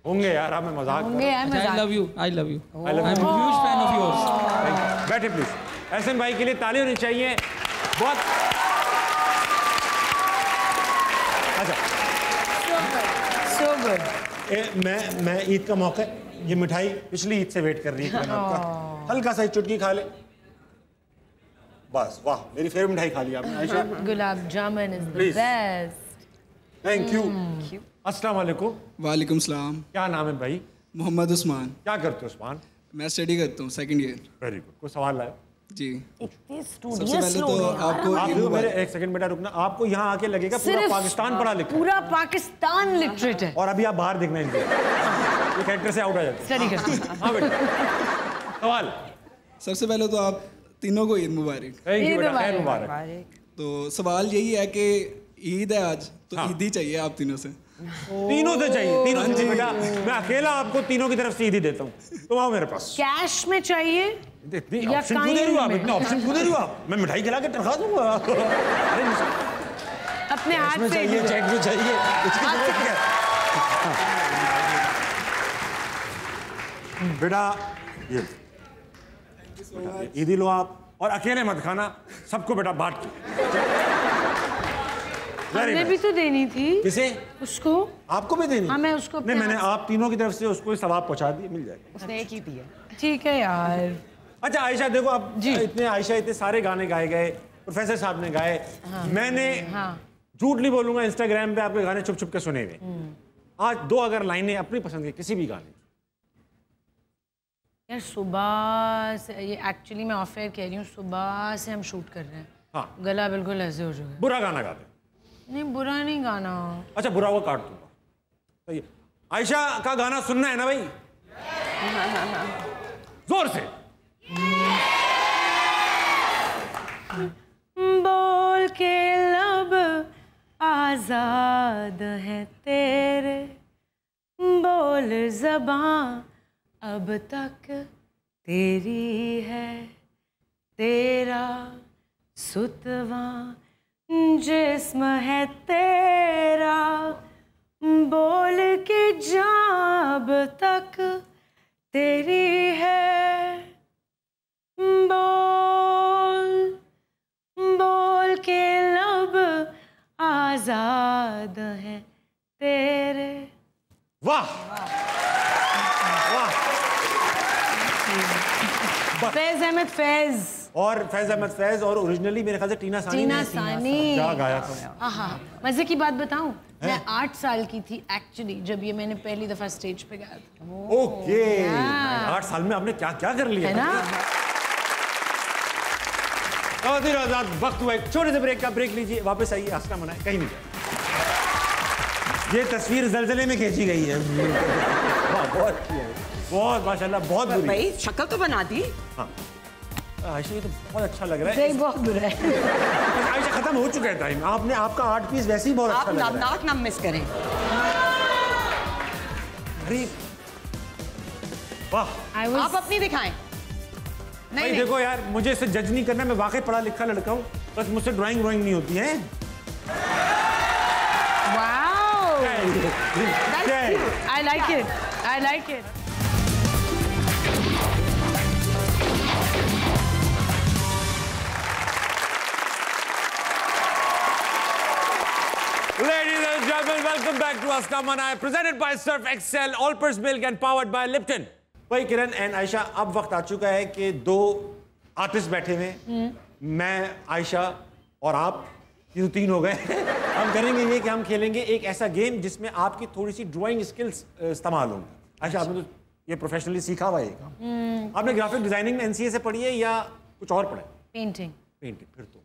होंगे यार, आप मैं मजाक होंगे यार, मजाक। I love you. I love you. I love you. I'm a huge fan of yours. बैठे प्लीज। एहसन भाई के लिए ताली होनी चाहिए। बहुत अच्छा, so good. मैं ईद का मौका है, ये मिठाई पिछली ईद से वेट कर रही है आपका। हल्का सा चुटकी खा ले बस। वाह, मेरी फेवरेट मिठाई खा ली आपने Ayesha. Gulab jamun is the best. Thank you. अस्सलाम वालेकुम। वालेकुम सलाम। क्या नाम है भाई? मोहम्मद उस्मान। क्या करते हो उस्मान? मैं स्टडी करता हूँ, सेकंड ईयर। Very good. कोई सवाल लाए? जी। सबसे पहले तो आपको मेरे एक सेकंड बेटा रुकना, आपको यहाँ आके लगेगा पूरा पाकिस्तान पढ़ा लिखा, पूरा पाकिस्तान लिटरेट है। और अभी आप बाहर देखना इनको, ये कैरेक्टर से आउट आ जाते हैं। स्टडी करते हैं। हाँ बेटा, सवाल। सबसे पहले तो आप तीनों को ईद मुबारक। थैंक यू बेटा, खैर मुबारक। तो सवाल यही है कि ईद है आज, तो ईद ही चाहिए आप तीनों से। तीनों से चाहिए? तीनों से बेटा, मैं अकेला आपको तीनों की तरफ से ईद ही देता हूँ। तुम आओ मेरे पास। कैश में चाहिए इतनी ऑप्शन क्यों दे रही हो आप? इतने ऑप्शन क्यों दे रही हो आप? मैं मिठाई खिला के टरखा दूंगा। अरे अपने हाथ में चाहिए, चेक में चाहिए, उसकी जरूरत क्या है? बेटा ये ईदी लो आप, और अकेले मत खाना, सबको बेटा बांट के। हमने भी तो देनी थी। किसे? उसको। आपको भी देनी? हाँ, मैं उसको। नहीं, मैंने आप तीनों की तरफ से उसको सवाब पहुंचा दिया, मिल जाएगा। उसने एक ही दिया। ठीक है यार। अच्छा आयशा देखो, अब इतने आयशा इतने सारे गाने गाए गए, प्रोफेसर साहब ने गाए, मैंने झूठ नहीं बोलूंगा इंस्टाग्राम पे आपके गाने छुप छुप के सुने हुए। आज दो अगर लाइनें अपनी पसंद की किसी भी गाने। यार सुबह से, ये एक्चुअली मैं ऑफ एयर कह रही हूँ, सुबह से हम शूट कर रहे हैं। हाँ। गला बिल्कुल ऐसे हो चुका है। बुरा गाना गाते? नहीं, बुरा नहीं गाना। अच्छा, बुरा हुआ काट दूंगा। सही है। आयशा का गाना सुनना है ना भाई? जोर से बोल के लब आजाद है तेरे, बोल ज़बां अब तक तेरी है, तेरा सुतवा जिस्म है तेरा, बोल के जब तक तेरी है, बोल बोल के लब आजाद है तेरे। वाह फैज अहमद फैज और फैज अहमद फैज, और ओरिजिनली मेरे ख्याल से टीना सानी क्या गाया था। हाँ, मजे की बात बताऊं, मैं 8 साल की थी एक्चुअली जब ये मैंने पहली दफा स्टेज पे गाया था। ओके, 8 साल में आपने क्या क्या कर लिया है ना? आजाद, वक्त हुआ एक छोटे से ब्रेक का। ब्रेक लीजिए, वापस आइए, आस्था मनाए, कहीं नहीं जाए। ये तस्वीर ज़लज़ले में खींची गई है। बहुत माशाल्लाह, बहुत बुरी। भाई शक्ल तो बना दी। हाँ आयशा, ये तो बहुत अच्छा लग रहा है। बहुत बुरा है। आयशा, खत्म हो चुका है टाइम। आपने आपका 8 पीस वैसे ही बहुत अच्छा लग रहा है। आप नाक मिस करें। अरे वाह, आप अपनी दिखाएं। नहीं, देखो यार, मुझे इसे जज नहीं करना, मैं वाकई पढ़ा लिखा लड़का हूँ, बस मुझसे ड्राइंग नहीं होती है। Wow, I like it. I like it. Ladies and gentlemen, welcome back to Aska Manae, presented by Surf Excel, All-Purpose Milk and powered by Lipton. भाई किरण एंड आयशा, अब वक्त आ चुका है कि 2 आर्टिस्ट बैठे हुए, मैं, आयशा और आप, ये 3 हो गए। हम करेंगे ये कि हम खेलेंगे एक ऐसा गेम जिसमें आपकी थोड़ी सी ड्राइंग स्किल्स इस्तेमाल होंगी। आयशा, आपने तो ये प्रोफेशनली सीखा हुआ है काम। आपने ग्राफिक डिजाइनिंग में NCA से पढ़ी है या कुछ और पढ़ा है? पेंटिंग। फिर तो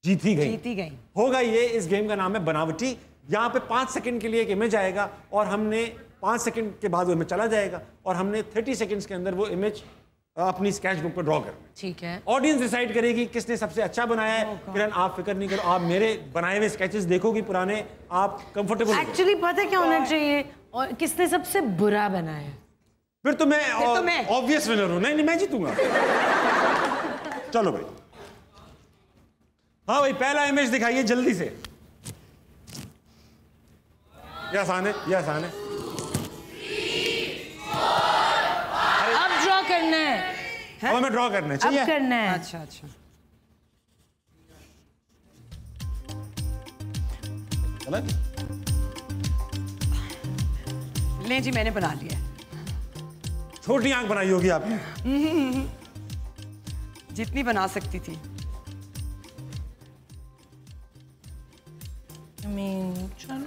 जीत ही गई। होगा ये, इस गेम का नाम है बनावटी। यहाँ पे 5 सेकंड के लिए एक इमेज आएगा और हमने 5 सेकंड के बाद वो इमेज चला जाएगा और हमने 30 सेकंड्स के अंदर वो इमेज अपनी स्केच बुक पर ड्रॉ करना है। ठीक है। ऑडियंस डिसाइड करेगी किसने सबसे अच्छा बनाया है। किरण, आप फिक्र नहीं करो, आप मेरे बनाए हुए स्केचेस देखोगी पुराने, आप कंफर्टेबल। एक्चुअली पता क्या होना चाहिए, और किसने सबसे बुरा बनाया? फिर तो मैं ऑब्वियस विनर हूं। नहीं, मैं जीतूंगा। चलो भाई, हाँ भाई पहला इमेज दिखाइए जल्दी से। ये आसान है, ये आसान है। अब ड्रॉ करना है। अब हमें ड्रॉ करना है, चाहिए? अब करना है। अच्छा अच्छा। ले जी मैंने बना लिया। छोटी आंख बनाई होगी आपने। जितनी बना सकती थी। चलो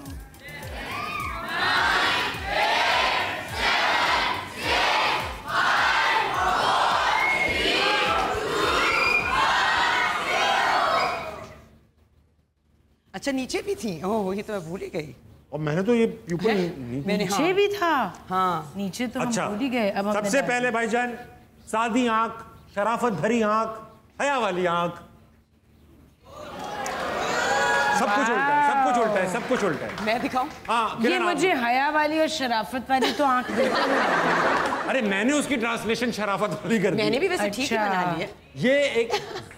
अच्छा नीचे भी थी? ओह ये तो मैं भूल ही गई। और मैंने तो ये प्यूपल नीचे भी था। हाँ नीचे तो अच्छा, हम भूल ही गए। अब सबसे पहले भाईजान सादी आंख, शराफत भरी आंख, हया वाली आंख। सब कुछ उल्टा है, सब कुछ उल्टा है, सब कुछ उल्टा है। मैं दिखाऊं? हाँ ये मुझे हया वाली और शराफत वाली तो आंख बिल्कुल। अरे मैंने उसकी ट्रांसलेशन शराफत वाली कर दी। मैंने भी वैसे ठीक ही बना ली है। ये एक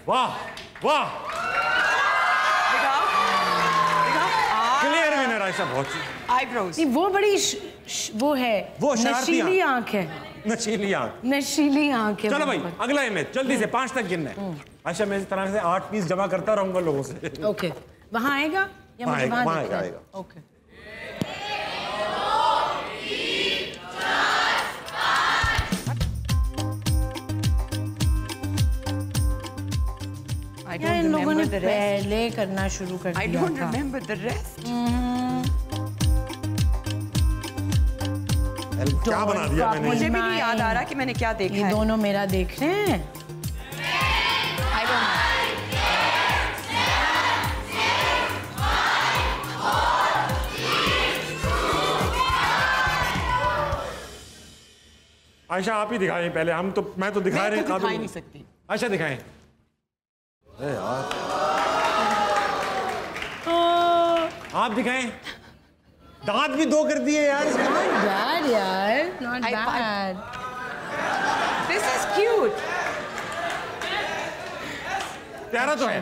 वाह वाह क्लियर विनर आयशा। बहुत आईब्रोज वो बड़ी वो है, वो नशीली आंख है। नशीली आंख, नशीली आंख है। चलो भाई अगला इमेज जल्दी से 5 तक गिनना है। आयशा मैं इस तरह से 8 पीस जमा करता रहूंगा लोगों से। ओके वहाँ आएगा या मुझे वहाँ आएगा। ओके इन लोगों ने पहले करना शुरू कर दिया। I don't remember the rest. क्या बना दिया मैंने? मुझे भी नहीं याद आ रहा कि मैंने क्या देखा है। ये दोनों मेरा देख रहे हैं। I don't know. आयशा आप ही दिखाएं पहले। हम तो मैं तो दिखा रहे दिखा ही नहीं सकती। आयशा दिखाएं। अरे यार आप दिखाएं। दांत भी 2 कर दिए यार। Not bad यार, not bad. This is cute. प्यारा तो है।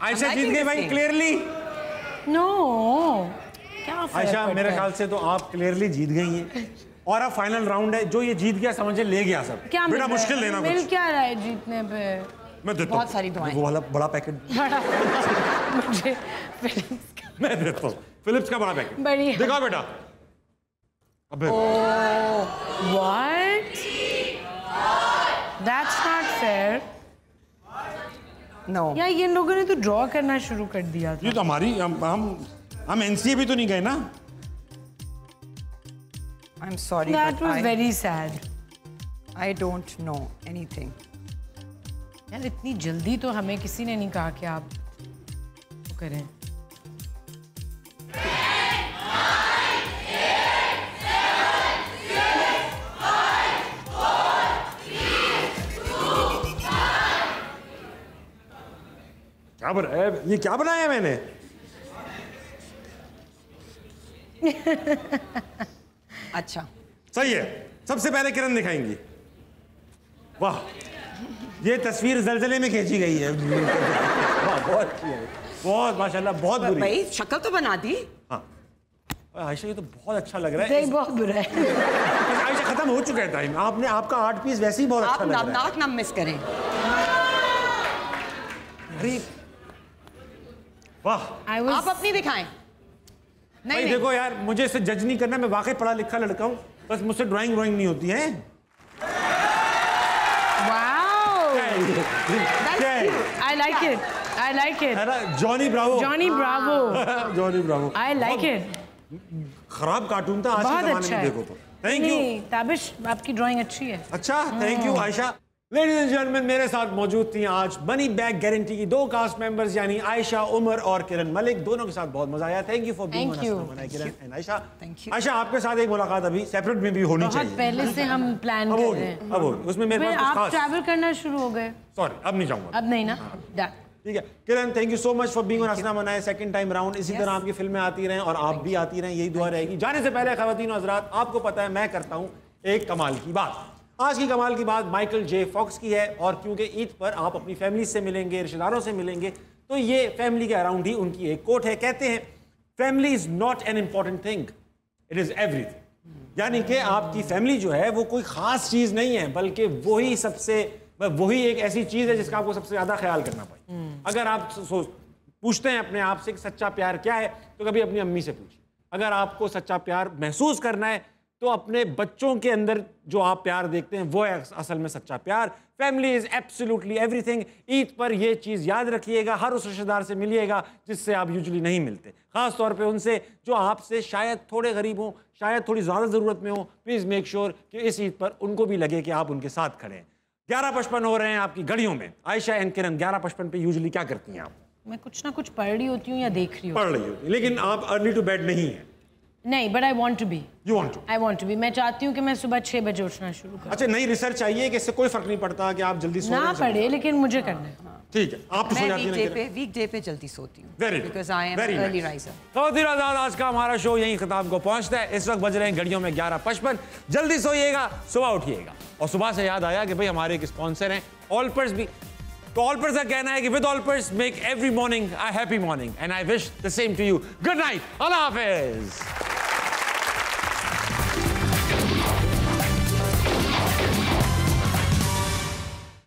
आयशा जीत गई भाई क्लियरली। No. क्या आयशा मेरे ख्याल से तो आप क्लियरली जीत गई हैं। और अब फाइनल राउंड है। जो ये जीत गया समझे ले गया सब। क्या बेटा मुश्किल लेना कुछ। मिल क्या रहा है जीतने पे? मैं देता बहुत सारी दुआएं। वो वाला बड़ा पैकेट मुझे मैं देता हूँ। फिलिप्स का बड़ा पैकेट बढ़िया। दिखाओ बेटा। अबे What? That's not fair. No. यार ये लोगों ने तो ड्रॉ करना शुरू कर दिया था। ये तो हमारी हम एनसीए भी तो नहीं गए ना। I'm sorry. That but was very sad. I don't know anything. यार इतनी जल्दी तो हमें किसी ने नहीं कहा कि आप वो करें। क्या बनाया? ये क्या बनाया मैंने? अच्छा सही है। सबसे पहले किरण दिखाएंगी। वाह ये तस्वीर जलजले में खींची गई है। वाह बहुत माशाल्लाह बहुत बुरी। भाई शक्ल तो बना दी। हाँ आयशा ये तो बहुत अच्छा लग रहा है। बहुत बुरा है। आयशा खत्म हो चुका है टाइम। आपने आपका 8 पीस वैसे ही बहुत अच्छा लग रहा है। आप नाक ना मिस करें। अरे वाह आप अपनी दिखाएं। नहीं देखो यार मुझे इसे जज नहीं करना। मैं वाकई पढ़ा लिखा लड़का हूँ। बस मुझसे ड्राइंग नहीं होती है। I like it. I like it. Johnny Bravo. Johnny Bravo. Johnny Bravo. I like it. खराब कार्टून था आज के जमाने में देखो तो। थैंक यू ताबिश आपकी ड्राइंग अच्छी है। अच्छा thank you Ayesha. Ladies and gentleman मेरे साथ मौजूद थी आज मनी बैक गारंटी की 2 कास्ट मेंबर्स यानी आयशा उमर और किरण मलिक। दोनों के साथ बहुत मजा आया। Thank you for being on Kiran and Ayesha. Ayesha आपके साथ एक मुलाकात अभी सेपरेट में भी होनी चाहिए। पहले से हम प्लान कर रहे हैं। अब उसमें मेरे पास आप ट्रैवल करना शुरू हो गए। सॉरी अब नहीं जाऊंगा। अब नहीं ना। ठीक है Kiran thank you so much for being on Hasna मनाए सेकंड टाइम राउंड। इसी तरह आपकी फिल्में आती रहें और आप भी आती रहें। यही दुआ रहेगी। जाने से पहले ख़वातीन और हज़रात आपको पता है मैं करता हूँ एक कमाल की बात। आज की कमाल की बात माइकल जे फॉक्स की है, और क्योंकि ईद पर आप अपनी फैमिली से मिलेंगे, रिश्तेदारों से मिलेंगे, तो ये फैमिली के अराउंड ही उनकी एक कोट है। कहते हैं family is not an important thing, it is everything. यानी कि आपकी फैमिली जो है वो कोई खास चीज नहीं है, बल्कि वही एक ऐसी चीज है जिसका आपको सबसे ज्यादा ख्याल करना पड़े। अगर आप पूछते हैं अपने आप से कि सच्चा प्यार क्या है, तो कभी अपनी अम्मी से पूछिए। अगर आपको सच्चा प्यार महसूस करना है तो अपने बच्चों के अंदर जो आप प्यार देखते हैं वो है असल में सच्चा प्यार। Family is absolutely everything. Eid पर ये चीज़ याद रखिएगा, हर उस रिश्तेदार से मिलिएगा जिससे आप यूजुअली नहीं मिलते, ख़ास तौर पे उनसे जो आपसे शायद थोड़े गरीब हों, शायद थोड़ी ज़्यादा ज़रूरत में हो। प्लीज़ मेक श्योर कि इस ईद पर उनको भी लगे कि आप उनके साथ खड़े हैं। 11:55 हो रहे हैं आपकी घड़ियों में। आयशा एंड किरण 11:55 पे यूजुअली क्या करती हैं आप? मैं कुछ ना कुछ पढ़ रही होती हूँ या देख रही हूँ। पढ़ रही होती, लेकिन आप अर्ली टू बेड नहीं है? नहीं, but I want to be. You want to? I want to be. मैं चाहती हूँ कि मैं सुबह 6 बजे उठना शुरू करूँ। अच्छा, नई रिसर्च चाहिए कि इससे कोई फर्क नहीं पड़ता कि आप जल्दी सो ना पढ़े, लेकिन मुझे करना है। ठीक है, आप तो सो जाती हैं। वीकडे पे जल्दी सोती हूँ। Very because I am early riser. ख़वातीन आज़ाद, आज का हमारा शो यहीं खिताब को पहुंचता है। इस वक्त बज रहे हैं घड़ियों में 11:55। जल्दी सोइएगा, सुबह उठिएगा। और सुबह से याद आया कि भाई हमारे एक स्पॉन्सर हैं ऑलपर्स भी। तो ऑलपर्स का कहना है कि with Olpers make every morning a happy morning, and I wish the same to you. Good night, अल्लाह हाफिज।